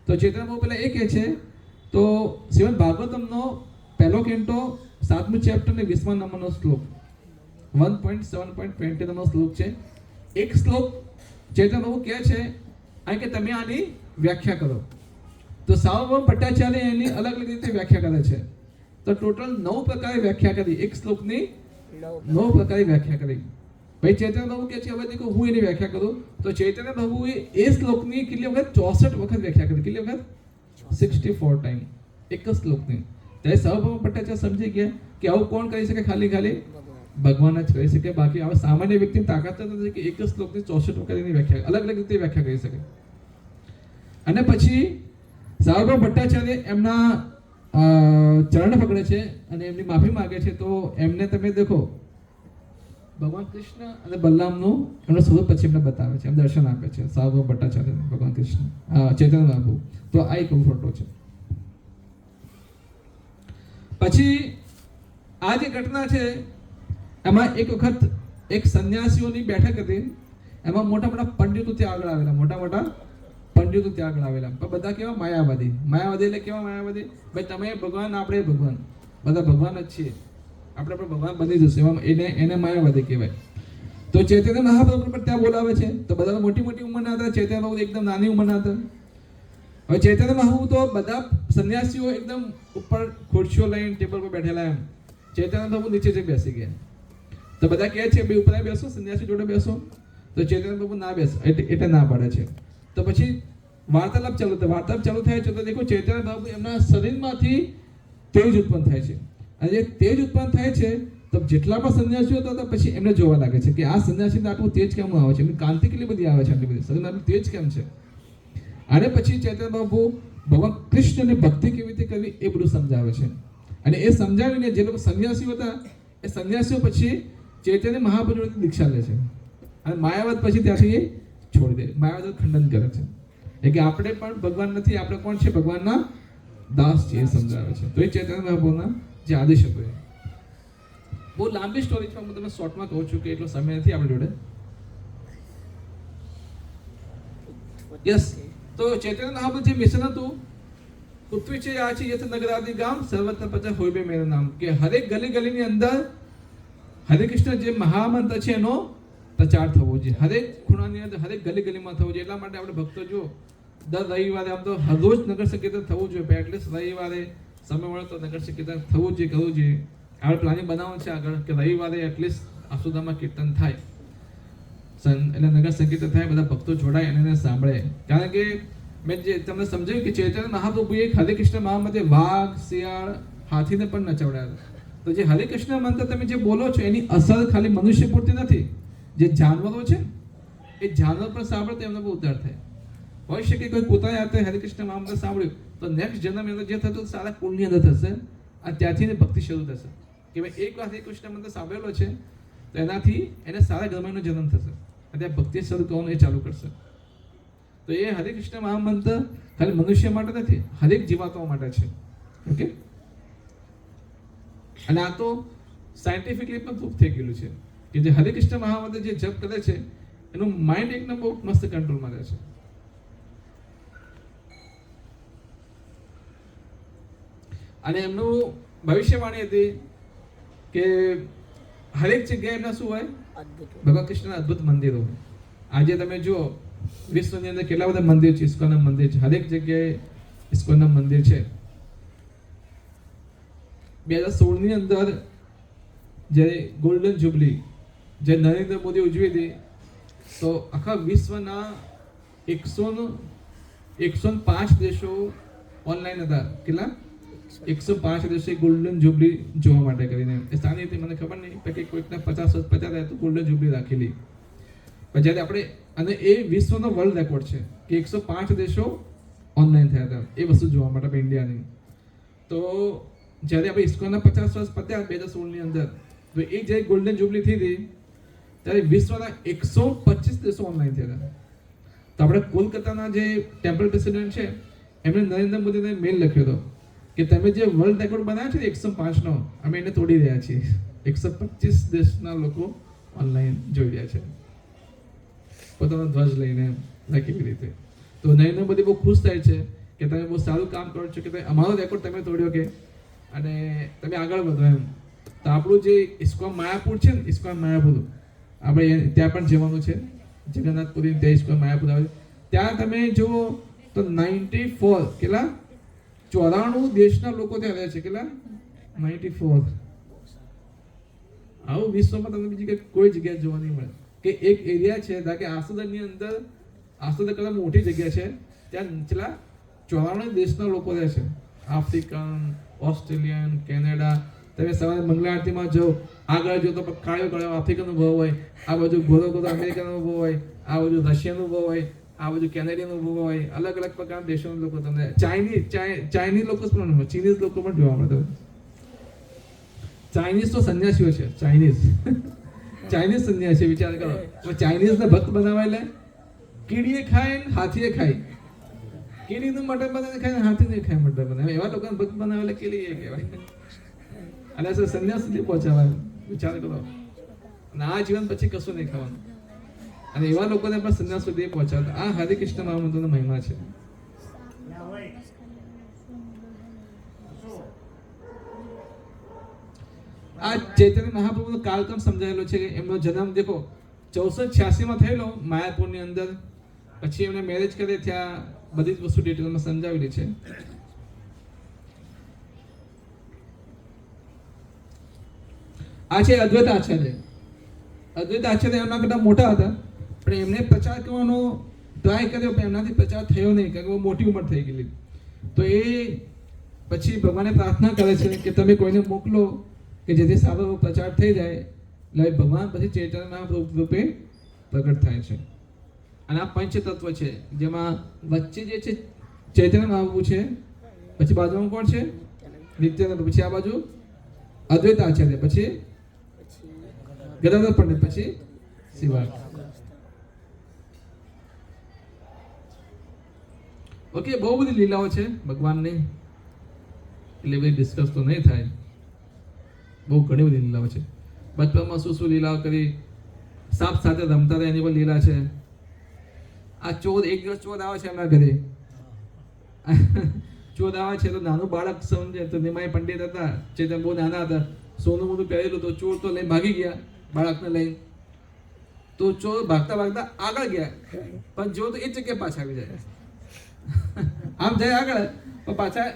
તો ચૈતન્ય મહાપ્રભુ પહેલા એ કહે છે તો શ્રીમદ ભાગવતમનો પહેલો કેન્ટો 7મું ચેપ્ટર ને 20મા નંબરનો શ્લોક 1.7.20 નંબરનો શ્લોક છે. એક શ્લોક ચૈતન્ય મહાપ્રભુ કહે છે કે તમે આની વ્યાખ્યા કરો. તો સાવભાવ ભટ્ટાચાર્ય એની અલગ અલગ રીતે વ્યાખ્યા કરે છે. તો ટોટલ 9 પ્રકારે વ્યાખ્યા કરી, એક શ્લોકની 9 પ્રકારે વ્યાખ્યા કરી. ભાઈ ચૈતન્ય મહાપ્રભુ કહે છે હવે દેખો હું એની વ્યાખ્યા કરું. તો ચૈતન્ય મહાપ્રભુએ એ શ્લોકની કેટલી વખત 64 વખત વ્યાખ્યા કરી. કેટલી વખત? 64 ટાઈમ એક જ શ્લોકની. ત્યારે સાવભાવ ભટ્ટાચાર્ય સમજી ગયા કે આવું કોણ કરી શકે? ખાલી ભગવાન જ કરી શકે. બાકી આવા સામાન્ય વ્યક્તિની તાકાત નથી કે એક જ શ્લોકની 64 વખત એની વ્યાખ્યા અલગ અલગ રીતે વ્યાખ્યા કરી શકે. અને પછી સાવભાવ ભટ્ટાચાર્ય એમના ચરણ પકડે છે અને એમની માફી માંગે છે. તો એમને તમે દેખો ભગવાન કૃષ્ણ અને બલરામનું એમનું સ્વરૂપ પછી એમને બતાવે છે, એમ દર્શન આપે છે સાવભાવ ભટ્ટાચાર્ય ભગવાન કૃષ્ણ ચૈતન્ય મહાપ્રભુ. તો આ એક ફોટો છે. પછી આ જે ઘટના છે એમાં એક વખત એક સંન્યાસીઓની બેઠક હતી. એમાં મોટા મોટા પંડિતો ત્યાં આગળ આવેલા, મોટા પંડિતો ત્યાં આગળ આવેલા. પણ બધા કેવા? માયાવાદી. એટલે કેવા માયાવાદી? ભાઈ તમે ભગવાન, આપણે ભગવાન, બધા ભગવાન જ છીએ, આપણે પણ ભગવાન બની જશે, એને માયાવાદી કહેવાય. તો ચૈતન્ય મહાપ્રભુ પણ ત્યાં બોલાવે છે. તો બધા મોટી ઉંમરના હતા, ચૈતન્ય મહાપ્રભુ એકદમ નાની ઉંમરના હતા. હવે ચૈતન્ય મહાપ્રભુ તો બધા સંન્યાસીઓ એકદમ ઉપર ખુરશીઓ લઈને ટેબલ પર બેઠેલા, એમ ચૈતન્ય મહાપ્રભુ નીચે જઈ બેસી ગયા. તો બધા કહે છે બે ઉપર બેસો, સંન્યાસી જોડે બેસો. તો ચૈતન્ય મહાપ્રભુ ના બેસો એટલે ના પાડે છે. તો પછી વાર્તાલાપ ચાલુ થાય છે. તો દેખો ચૈતન્ય મહાપ્રભુ એમના શરીરમાંથી તેજ ઉત્પન્ન થાય છે. અને જે તેજ ઉત્પન્ન થાય છે તો જેટલા પણ સંન્યાસીઓ હતા પછી એમને જોવા લાગે છે કે આ સંન્યાસીને આટલું તેજ કેમ આવે છે, એમની કાંતિ કેટલી બધી આવે છે, આટલી બધી શરીરમાં આટલું તેજ કેમ છે. અને પછી ચૈતન્ય મહાપ્રભુ ભગવાન કૃષ્ણની ભક્તિ કેવી રીતે કરવી એ બધું સમજાવે છે. અને એ સમજાવીને જે લોકો સંન્યાસીઓ હતા એ સંન્યાસીઓ પછી ચૈતન્ય મહાપ્રભુની દીક્ષા લે છે. અને માયાવાદ પછી ત્યાંથી એ છોડી દે, માયાવાદ ખંડન કરે છે. એટલે કે આપણે પણ ભગવાન નથી, આપણે કોણ છે? ભગવાનના દાસ છે, એ સમજાવે છે. તો એ ચૈતન્ય મહાપ્રભુના જે આદેશ હતો એ બહુ લાંબી સ્ટોરી છે, હું તમને શોર્ટમાં કહું છું કે એટલો સમય નથી આપણી જોડે. યસ. તો ચૈતન્ય મહાપ્રભુ જે મિશન હતું પૃથ્વી છે આ છે યથ નગરાદી ગામ સર્વત્ર પ્રચાર હોય બે મેરું નામ, કે હરેક ગલીની અંદર હરે કૃષ્ણ જે મહામંત્ર છે એનો પ્રચાર થવો જોઈએ, હરેક ખૂણાની અંદર હરેક ગલીમાં થવો જોઈએ. એટલા માટે આપણે ભક્તો જો દર રવિવારે આમ તો હરરોજ નગર સંકીર્તન થવું જોઈએ, એટલીસ્ટ રવિવારે સમય મળે તો નગર કીર્તન થવું જોઈએ, કરવું જોઈએ. આપણે પ્લાનિંગ બનાવવાનું છે આગળ કે રવિવારે એટલીસ્ટ આસુદામાં કીર્તન થાય, એટલે નગર સંકીર્તન થાય, બધા ભક્તો જોડાય અને એને સાંભળે. કારણ કે મેં જે તમને સમજાવ્યું કે ચૈતન્ય મહાપ્રભુએ હરે કૃષ્ણ મહામંત્રે વાઘ, શિયાળ, હાથીને પણ નચાવડાયા. તો જે હરે કૃષ્ણ મંત્ર તમે જે બોલો છો એની અસર ખાલી મનુષ્ય પૂરતી નથી. જે જાનવરો છે એ જાનવર પણ સાંભળે તો એમને બહુ ઉદ્ધાર થાય. હોઈ શકે કોઈ પોતાની હાથે હરે કૃષ્ણ મહામંત્ર સાંભળ્યું તો નેક્સ્ટ જન્મ એનો જે થતું સારા કુળની અંદર થશે અને ત્યાંથી એની ભક્તિ શરૂ થશે કે ભાઈ એક વાર હરે કૃષ્ણ મંત્ર સાંભળેલો છે તો એનાથી એને સારા ઘરમાંનો જન્મ થશે અને ત્યાં ભક્તિ શરૂ કરવાનું એ ચાલુ કરશે. તો એ હરે કૃષ્ણ મહામંત્ર ખાલી મનુષ્ય માટે નથી, હરેક જીવાત્મા માટે છે. ઓકે, અને આ તો સાયન્ટિફિકલી પણ પ્રૂફ થઈ ગયેલું છે કે જે હરે કૃષ્ણ મહામંત્ર જે જપ કરે છે એનું માઇન્ડ એકદમ બહુ મસ્ત કંટ્રોલમાં રહે છે. અને એમનું ભવિષ્યવાણી હતી કે હરેક જગ્યાએ એમના શું હોય, અદ્ભુત ભગવાન કૃષ્ણના અદ્ભુત મંદિરો. આજે તમે જુઓ વિશ્વની અંદર કેટલા બધા મંદિર છે, ઇસ્કોનના મંદિર છે, હરેક જગ્યાએ ઇસ્કોનના મંદિર છે. 2016 ની અંદર જ્યારે ગોલ્ડન જુબલી જે નરેન્દ્ર મોદી ઉજવી હતી તો આખા વિશ્વના 105 દેશો ઓનલાઈન હતા. કેટલા? 105 દેશોએ ગોલ્ડન જુબલી જોવા માટે કરીને. એ સ્થાનિક હતી મને ખબર નહીં કે કોઈકના 50 થાય તો ગોલ્ડન જુબલી રાખેલી. પણ જ્યારે આપણે, અને એ વિશ્વનો વર્લ્ડ રેકોર્ડ છે કે 105 દેશો ઓનલાઈન થયા હતા એ વસ્તુ જોવા માટે આપણે ઇન્ડિયાની. તો જ્યારે આપણે ઇસ્કોનના 50 વર્ષ પત્યા 2016 ની અંદર, તો એ જ્યારે ગોલ્ડન જુબલી થઈ હતી ત્યારે વિશ્વના 125 દેશો ઓનલાઈન થયા હતા. તો આપણે કોલકાતાના જે ટેમ્પલ પ્રેસિડેન્ટ છે એમણે નરેન્દ્ર મોદીને મેલ લખ્યો હતો કે તમે જે વર્લ્ડ રેકોર્ડ બનાવ્યો છે 105 નો, અમે એને તોડી રહ્યા છીએ. 125 દેશના લોકો ઓનલાઈન જોઈ રહ્યા છે પોતાનો ધ્વજ લઈને. કેવી રીતે તો નરેન્દ્ર મોદી બહુ ખુશ થાય છે કે તમે બહુ સારું કામ કરો છો, કે ભાઈ અમારો રેકોર્ડ તમે તોડ્યો કે, અને તમે આગળ વધો એમ. તો આપણું જે ઇસ્કોન માયાપુર છે ને, ઇસ્કોન માયાપુર આપણે ત્યાં પણ જવાનું છે. જગન્નાથપુરી ત્યાં ઇસ્કોન માયાપુર આવે ત્યાં તમે જુઓ તો 94 કેટલા 94 દેશના લોકો ત્યાં રહે છે. કેટલા? 94. આવું વિશ્વમાં તમને બીજી કોઈ જગ્યાએ જોવા નહીં મળે કે એક એરિયા છે કે આસુદરની અંદર, આસુદર કરતાં મોટી જગ્યા છે, ત્યાં નીચલા 94 દેશના લોકો રહે છે. African, Australian, Canada. તમે સવારે મંગળા આરતીમાં જાઓ, આગળ જો તો કાળો કાળો આફ્રિકનનો ઉભો હોય, આ બાજુ ગોરો ગોરો અમેરિકનનો ઉભો હોય, આ બાજુ રશિયનનો ઉભો હોય, આ બાજુ કેનેડિયન ઉભો હોય. અલગ અલગ પ્રકારના દેશોના લોકો તમને, ચાઇનીઝ લોકો પણ, ચીનીઝ લોકો પણ જોવા મળે. ચાઇનીઝ તો સંન્યાસીઓ છે. ચાઇનીઝ સંન્યાસી, વિચાર કરો. ચાઇનીઝને ભક્ત બનાવેલા કીડીએ ખાય ને હાથીએ ખાય. કીડીનું મટન બનાવીને ખાય ને હાથીને ખાય મટન બનાવે. એવા લોકોને ભક્ત બનાવેલા કીડી કહેવાય. અને સંન્યાસ સુધી પહોંચાડવા. વિચાર કરો. અને આ જીવન પછી કશું નહીં ખાવાનું. અને એવા લોકોને પણ સંન્યાસ સુધી પહોંચાડતા. આ હરે કૃષ્ણ મહામંત્રનો મહિમા છે. આ ચૈતન્ય મહાપ્રભુનો કાલક્રમ સમજાયેલો છે કે એમનો જન્મ દેખો 1486 થયેલો માયાપુરની અંદર. પછી એમને મેરેજ કરે, ત્યાં બધી જ વસ્તુ ડિટેલમાં સમજાવેલી છે. આ છે અદ્વૈત આચાર્ય. અદ્વૈત આચાર્ય એમના કરતા મોટા હતા, પણ એમને પ્રચાર કરવાનો ટ્રાય કર્યો પણ એમનાથી પ્રચાર થયો નહીં, કારણ કે બહુ મોટી ઉંમર થઈ ગયેલી. તો એ પછી ભગવાને પ્રાર્થના કરે છે કે તમે કોઈને મોકલો કે જેથી સારો પ્રચાર થઈ જાય. એટલે ભગવાન પછી ચૈતન્ય રૂપે પ્રગટ થાય છે. અને આ પંચતત્વ છે જેમાં વચ્ચે જે છે ચૈતન્ય મહાપ્રભુ છે, પછી બાજુમાં કોણ છે? નિત્યાનંદ. પછી આ બાજુ અદ્વૈત આચાર્ય, પછી ગદાધર પંડિત, પછી શિવાર્થ. ઓકે, બહુ બધી લીલાઓ છે ભગવાનની, એટલે બધી ડિસ્કસ તો નહીં થાય. બહુ ઘણી બધી લીલાઓ છે. બચપનમાં શું શું લીલાઓ કરી, સાપ સાથે રમતા હતા એની પણ લીલા છે. આ ચોર, એક દિવસ ચોર આવે છે એમના ઘરે. ચોર આવે છે તો નાનું બાળક સમજે તો નિમાઈ પંડિત હતા, ચેતન બહુ નાના હતા, સોનું મોનું પહેરેલું, તો ચોર તો લઈને ભાગી ગયા બાળકને લઈને. તો ચોર ભાગતા ભાગતા આગળ ગયા, પણ જો તો એ જગ્યાએ પાછા આવી જાય. આમ જાય આગળ પણ પાછા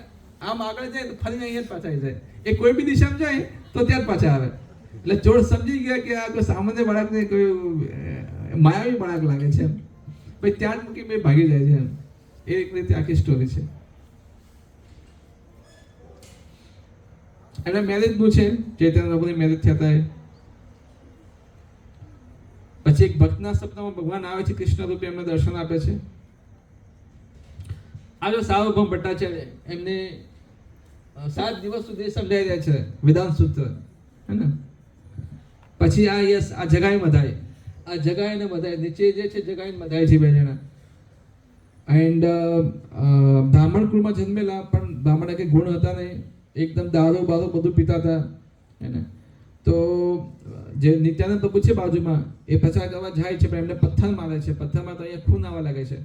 આમ આગળ જાય તો ફરીને અહીંયા જ પાછા આવી જાય. એ કોઈ બી દિશામાં જાય તો ત્યાં જ પાછા આવે. એટલે ચોર સમજી ગયા કે આ કોઈ સામાન્ય બાળકને કોઈ માયાવી બાળક લાગે છે એમ. પછી ત્યાં જ મૂકી ભાગી જાય છે એમ. એ એક રીતે આખી સ્ટોરી છે. એના મેરેજનું છે, ચૈતન્ય પ્રભુની મેરેજ થયા હતા. પછી એક ભક્તના સપનામાં ભગવાન આવે છે, કૃષ્ણ રૂપે એમને દર્શન આપે છે. આ જો સાર્વભૌમ ભટ્ટાચાર્ય એમને 7 દિવસ સુધી સમજાઈ રહ્યા છે વેદાંત સૂત્ર, હે ને. પછી આ જગાઈ મધાય, આ જગાઈ ને મધાય નીચે જે છે જગાઈ મધાય છે 2 જણા. એન્ડ બ્રાહ્મણ કુળમાં જન્મેલા, પણ બ્રાહ્મણ કે ગુણ હતા નહીં, એકદમ દારૂ બારૂ બધું પીતા હતા, હે ને. તો જે નિત્યાનંદ પ્રભુ છે બાજુમાં, એ પ્રચાર કરવા જાય છે, પણ એમને પથ્થર મારે છે. પથ્થરમાં તો અહીંયા ખૂન આવવા લાગે છે.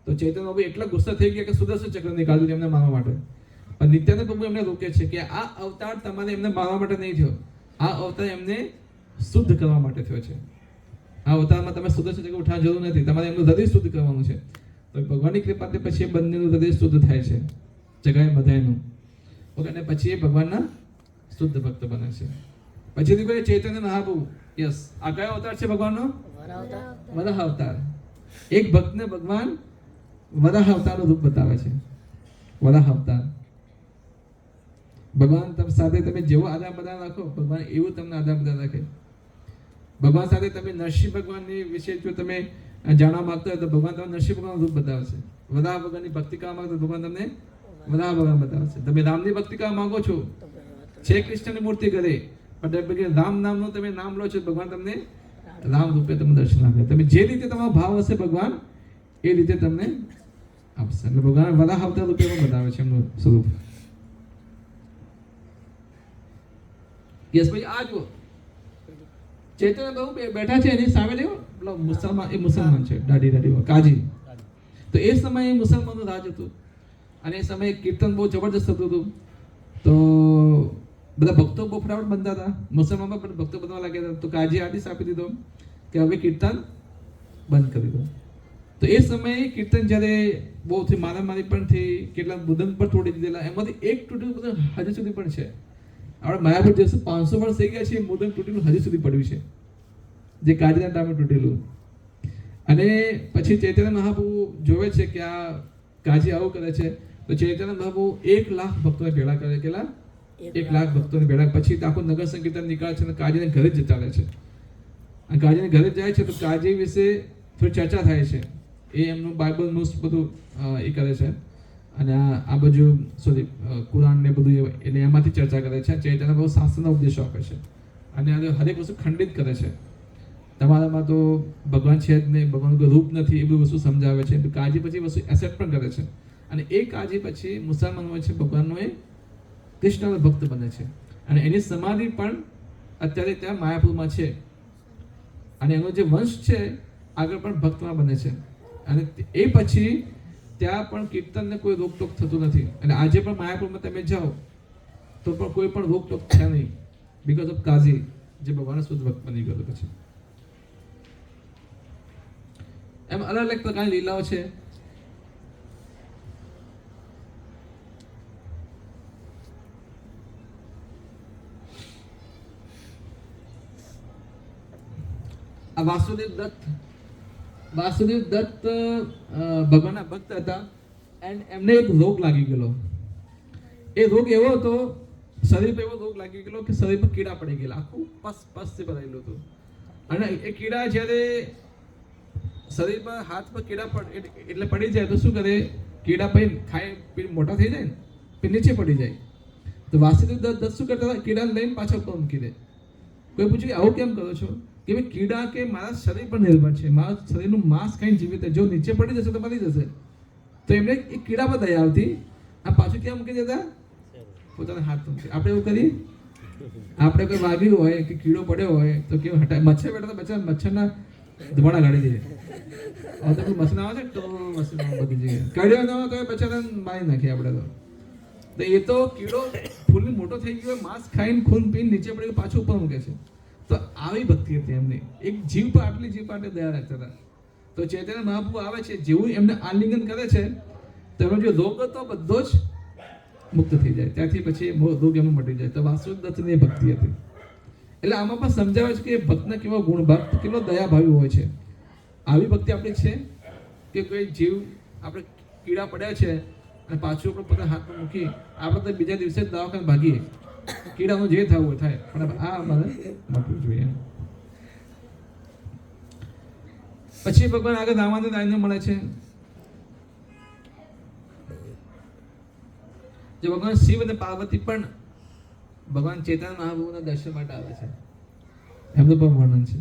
તો ચૈતન્ય પ્રભુ એટલા ગુસ્સા થઈ ગયા કે સુદર્શન ચક્ર નીકાળ્યું એમને મારવા માટે. પણ નિત્યાનંદ પ્રભુ એમને રોકે છે કે આ અવતાર તમારે એમને મારવા માટે નહીં થયો, આ અવતાર એમને શુદ્ધ કરવા માટે થયો છે. આ અવતારમાં તમે સુદર્શન ચક્ર ઉઠાવવાની જરૂર નથી, તમારે એમનું હૃદય શુદ્ધ કરવાનું છે. તો ભગવાનની કૃપાથી પછી બંનેનું હૃદય શુદ્ધ થાય છે, જગાય બધાયનું. ઓકે, અને પછી એ ભગવાનના શુદ્ધ ભક્ત બને છે. પછી કોઈ ચૈતન્ય મહાપ્રભુ, યસ, આ કયો અવતાર છે ભગવાનનો? વરાહ અવતાર. એક ભક્તને ભગવાન વરાહ અવતારનું રૂપ બતાવે છે. વરાહ અવતાર. ભગવાન સાથે તમે જેવો આદાન પ્રદાન રાખો, ભગવાન એવું તમને આદાન પ્રદાન રાખે. ભગવાન સાથે તમે નરસિંહ ભગવાનની વિશે જો તમે જાણવા માંગતા હોય તો ભગવાન તમને નરસિંહ ભગવાનનું રૂપ બતાવે છે. વરાહ ભગવાનની ભક્તિ કરવા માંગો તો ભગવાન તમને વરાહ ભગવાન બતાવે છે. તમે રામની ભક્તિ કરવા માંગો છો, છે કૃષ્ણની મૂર્તિ કરે, પણ રામ નામનું તમે નામ લો છો, ભગવાન તમને રામ રૂપે તમને દર્શન આપે. તમે જે રીતે તમારો ભાવ હશે ભગવાન એ રીતે તમને આપશે. એટલે ભગવાન વરાહ અવતાર રૂપે પણ બતાવે છે એમનું સ્વરૂપ. યસ ભાઈ, આ જુઓ ચૈતન્ય પ્રભુ બેઠા છે, એની સામે લેવો પેલો મુસલમાન, એ મુસલમાન છે, દાઢી કાજી. તો એ સમયે મુસલમાનનું રાજ હતું, અને એ સમયે કીર્તન બહુ જબરદસ્ત થતું હતું. તો બધા ભક્તો બહુ ફટાફટ બનતા હતા, મુસલમાનમાં પણ ભક્તો બનવા લાગ્યા હતા. તો કાજી આદેશ આપી દીધો કે હવે કીર્તન બંધ કરી દો. તો એ સમયે કીર્તન જ્યારે બહુ થઈ, મારામારી પણ થઈ, કેટલાક બુદન પણ તોડી દીધેલા, એમાંથી એક તૂટેલું બુદન હજુ સુધી પણ છે. આપણે માયાપુર જઈશું, 500 વર્ષ થઈ ગયા છે, એ મુદન તૂટેલું હજુ સુધી પડ્યું છે, જે કાજીના ટાઈમે તૂટેલું. અને પછી ચૈતન્ય મહાપ્રભુ જોવે છે કે આ કાજી આવું કરે છે. તો ચૈતન્ય મહાપ્રભુ 1 લાખ ભક્તોને ભેળા કરે. કેટલા? 1 લાખ ભક્તોને ભેળા. પછી આખું નગર સંકીર્તન નીકળે છે અને કાજીને ઘરે જ જતા રહે છે. અને કાજીને ઘરે જાય છે તો કાજી વિશે થોડી ચર્ચા થાય છે. એ એમનું બાઇબલનું બધું એ કરે છે, અને આ બાજુ કુરાન ને બધું, એટલે એમાંથી ચર્ચા કરે છે. ચૈતન્ય બહુ શાસ્ત્રના ઉપદેશો આપે છે, અને હરેક વસ્તુ ખંડિત કરે છે. તમારામાં તો ભગવાન છે જ નહીં, ભગવાનનું કોઈ રૂપ નથી, એ બધી વસ્તુ સમજાવે છે. કાજી પછી વસ્તુ એસેપ્ટ પણ કરે છે, અને એ કાજી પછી મુસલમાન હોય છે, ભગવાનનો એ કૃષ્ણનો ભક્ત બને છે. અને એની સમાધિ પણ અત્યારે ત્યાં માયાપુરમાં છે, અને એનો જે વંશ છે આગળ પણ ભક્તમાં બને છે. અને એ પછી ત્યાં પણ કીર્તનને કોઈ રોકટોક થતું નથી. અને આજે પણ માયાપુરમાં તમે જાઓ તો પણ કોઈ પણ રોકટોક છે નહીં, બીકોઝ ઓફ કાજી, જે ભગવાન શુદ્ધ ભક્ત બની ગયો. પછી એમ અલગ અલગ પ્રકારની લીલાઓ છે. આ વાસુદેવ દત્ત ભગવાનના ભક્ત હતા, એન્ડ એમને એક રોગ લાગી ગયેલો. એ રોગ એવો હતો, શરીર પર એવો રોગ લાગી ગયેલો કે શરીર પર કીડા પડી ગયેલા, આખું પસથી ભરાયેલું હતું. અને એ કીડા જ્યારે શરીર પર, હાથ પર કીડા એટલે પડી જાય તો શું કરે, કીડા પછી ખાઈ મોટા થઈ જાય ને, પછી નીચે પડી જાય. તો વાસુદેવ દત્ત શું કરતા હતા, કીડા લઈને પાછા ઉપર મૂકી દે. કોઈ પૂછ્યું કે આવું કેમ કરો છો? કે ભાઈ કીડા કે મારા શરીર પર નિર્ભર છે, મારા શરીરનું માંસ ખાઈને જીવિત, જો નીચે પડી જશે તો મરી જશે. તો એમને એક કીડા પર દયા આવતી, આ પાછું ક્યાં મૂકી દેતા, પોતાના હાથ મૂકી. આપણે એવું કરીએ, આપણે કોઈ વાગ્યું હોય કે કીડો પડ્યો હોય તો કેવું હટાય, મચ્છર બેઠા તો બચ્ચા મચ્છરના ધુમાડા ગાડી દે. હવે તો મચ્છર આવે છે તો મચ્છર બધી જગ્યાએ કાઢ્યો ન હોય તો બચ્ચાને મારી નાખીએ આપણે તો. એ તો કીડો ફૂલની મોટો થઈ ગયો, માંસ ખાઈને ખૂન પીને નીચે પડી પાછું ઉપર મૂકે છે. તો આવી ભક્તિ હતી એમની, એક જીવ પર આટલી જીવ માટે દયા રાખતા હતા. તો ચૈતન્ય મહાપ્રભુ આવે છે, જેવું એમને આલિંગન કરે છે તો એનો જે રોગ હતો બધો જ મુક્ત થઈ જાય, ત્યાંથી પછી દુઃખ એમાં મટી જાય. તો વાસુદેવદત્તની ભક્તિ હતી. એટલે આમાં પણ સમજાવે છે કે ભક્તના કેવો ગુણ, ભક્ત કેટલો દયાભાવી હોય છે. આવી ભક્તિ આપણી છે કે કોઈ જીવ આપણે કીડા પડ્યા છે અને પાછું આપણે પોતાના હાથમાં મૂકી આપણે તો બીજા દિવસે જ દવાખાને ભાગીએ, કીડાનું જે થવું હોય થાય, પણ આ અમારે મટવું જોઈએ. પછી ભગવાન આગળ રામાનંદ આઈને મળે છે. જે ભગવાન શિવ અને પાર્વતી પણ ભગવાન ચેતન મહાપ્રભુના દર્શન માટે આવે છે, એમનું પણ વર્ણન છે.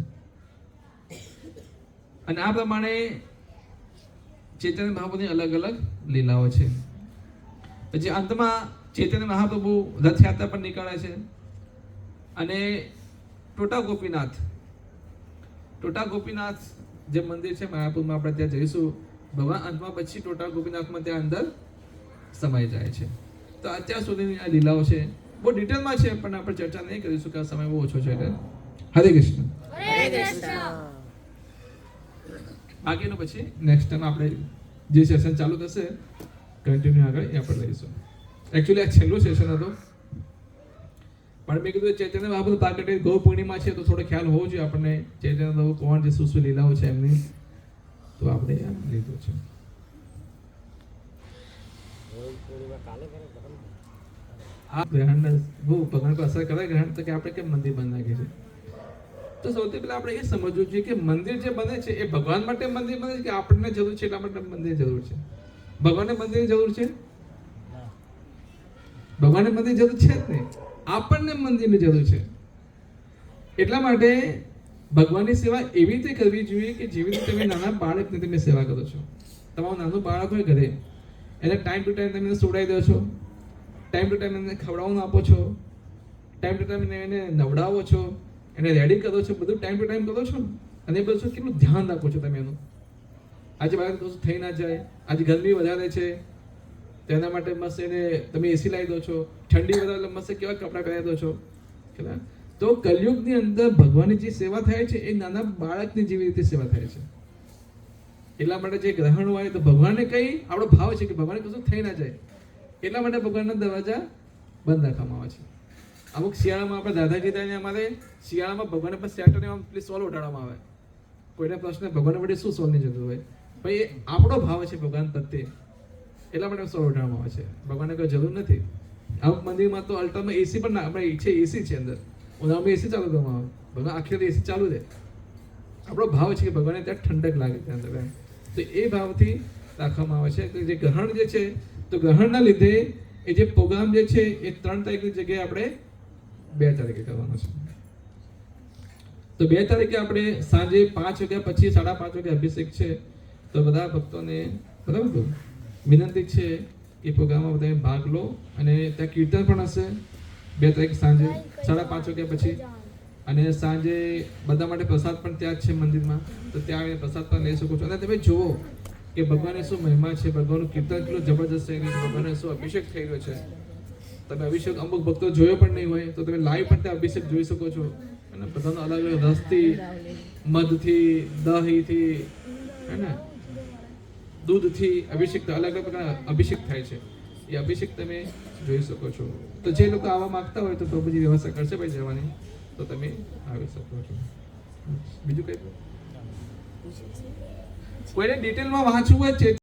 અને આ પ્રમાણે ચૈતન્ય મહાપ્રભુની અલગ અલગ લીલાઓ છે. પછી અંતમાં ચૈતન્ય મહાપ્રભુ રથયાત્રા પર નીકળે છે અને ટોટા ગોપીનાથ જે મંદિર છે માયાપુરમાં, આપણે ત્યાં જઈશું. ભગવાન અંતમાં પછી ટોટા ગોપીનાથમાં ત્યાં અંદર સમાઈ જાય છે. તો અત્યાર સુધીની આ લીલાઓ છે, બહુ ડિટેલમાં છે, પણ આપણે ચર્ચા નહીં કરીશું કે આ સમય બહુ ઓછો છે. એટલે હરે કૃષ્ણ. બાકીનું પછી નેક્સ્ટ ટાઈમ આપણે જે સેશન ચાલુ થશે કન્ટિન્યુ આગળ એ આપણે લઈશું. એકચ્યુઅલી આ છેલ્લું સેશન હતું, પણ મેં કીધું ચૈતન્ય મહાપ્રભુ પ્રાગટ્ય ગૌ પૂર્ણિમા છે તો થોડો ખ્યાલ હોવો જોઈએ આપણને ચૈતન્ય મહાપ્રભુ કોણ છે, શું શું લીલાઓ છે એમની, તો આપણે લીધું છે. આ ગ્રહણ ભગવાન પર અસર કરે ગ્રહણ, તો કે આપણે કેમ મંદિર બંધ નાખીએ છીએ? તો સૌથી પહેલા આપણે એ સમજવું જોઈએ કે મંદિર જે બને છે એ ભગવાન માટે મંદિર બને છે કે આપણને જરૂર છે એટલા માટે મંદિર જરૂર છે? ભગવાનને મંદિરની જરૂર છે? ભગવાનને મંદિર જરૂર છે જ નહીં, આપણને મંદિરની જરૂર છે. એટલા માટે ભગવાનની સેવા એવી રીતે કરવી જોઈએ કે જેવી રીતે તમે નાના બાળકની તમે સેવા કરો છો. તમારું નાનું બાળક હોય ઘરે, એને ટાઈમ ટુ ટાઈમ તમે સોડાઈ દો છો, ટાઈમ ટુ ટાઈમ એને ખવડાવવાનું આપો છો, ટાઈમ ટુ ટાઈમ એને નવડાવો છો, એને રેડી કરો છો, બધું ટાઈમ ટુ ટાઈમ કરો છો અને એ બધું કેટલું ધ્યાન રાખો છો તમે એનું. આજે બાળક કશું થઈ ના જાય, આજે ગરમી વધારે છે તેના માટે મસ્ત એને તમે એસી લાવી દો છો, ઠંડી વધારે મસ્ત કેવા કપડાં પહેરાવી દો છો. તો કલયુગની અંદર ભગવાનની જે સેવા થાય છે એ નાના બાળકની જેવી રીતે સેવા થાય છે. એટલા માટે જે ગ્રહણ હોય તો ભગવાનને કઈ આપણો ભાવ છે કે ભગવાનને કશું થઈ ના જાય, એટલા માટે ભગવાનના દરવાજા બંધ રાખવામાં આવે છે. અમુક શિયાળામાં આપણે દાદાજી થાય અમારે શિયાળામાં ભગવાનને પણ સેટરને પેલી સોલ ઉઠાડવામાં આવે. કોઈને પ્રશ્ન ભગવાનને માટે શું સોલની જરૂર હોય? ભાઈ એ આપણો ભાવ છે ભગવાન પ્રત્યે, એટલા માટે સોલ ઉઠાડવામાં આવે છે. ભગવાનને કોઈ જરૂર નથી. અમુક મંદિરમાં તો અલ્ટરમાં એસી પણ ના, આપણે છે એસી છે અંદર, ઉનાળામાં એસી ચાલુ કરવામાં આવે, ભગવાન આખી એસી ચાલુ રહે. આપણો ભાવ છે કે ભગવાનને ત્યાં ઠંડક લાગે ત્યાં અંદર, તો એ ભાવથી રાખવામાં આવે છે. જે ગ્રહણ જે છે તો ગ્રહણના લીધે એ જે પ્રોગ્રામ જે છે એ 3 તારીખની જગ્યાએ આપણે 2 તારીખે કરવાનો છે. તો 2 તારીખે આપણે સાંજે 5 વાગ્યા પછી 5:30 વાગે અભિષેક છે. તો બધા ભક્તોને બરાબર વિનંતી છે એ પ્રોગ્રામમાં બધા ભાગ લો. અને ત્યાં કીર્તન પણ હશે 2 તારીખ સાંજે 5:30 વાગ્યા પછી. અને સાંજે બધા માટે પ્રસાદ પણ ત્યાં જ છે મંદિરમાં, તો ત્યાં આવીને પ્રસાદ પણ લઈ શકો છો. અને તમે જુઓ કે ભગવાનની શું મહિમા છે, ભગવાનનું કીર્તન કેટલું જબરદસ્ત થઈ રહ્યું છે, ભગવાનને શું અભિષેક થઈ રહ્યો છે. તમે અભિષેક અમુક ભક્તો જોયો પણ નહીં હોય તો તમે લાઈવ પણ ત્યાં અભિષેક જોઈ શકો છો. અને બધાનો અલગ અલગ રસથી, મધથી, દહીંથી, હે ને દૂધથી અભિષેક, અલગ અલગ પ્રકારના અભિષેક થાય છે. એ અભિષેક તમે જોઈ શકો છો. તો જે લોકો આવવા માંગતા હોય તો પ્રભુજી વ્યવસ્થા કરશે ભાઈ જવાની, તો તમે આવી શકો છો. બીજું કઈ કોઈને ડિટેલમાં વાંચવું હોય છે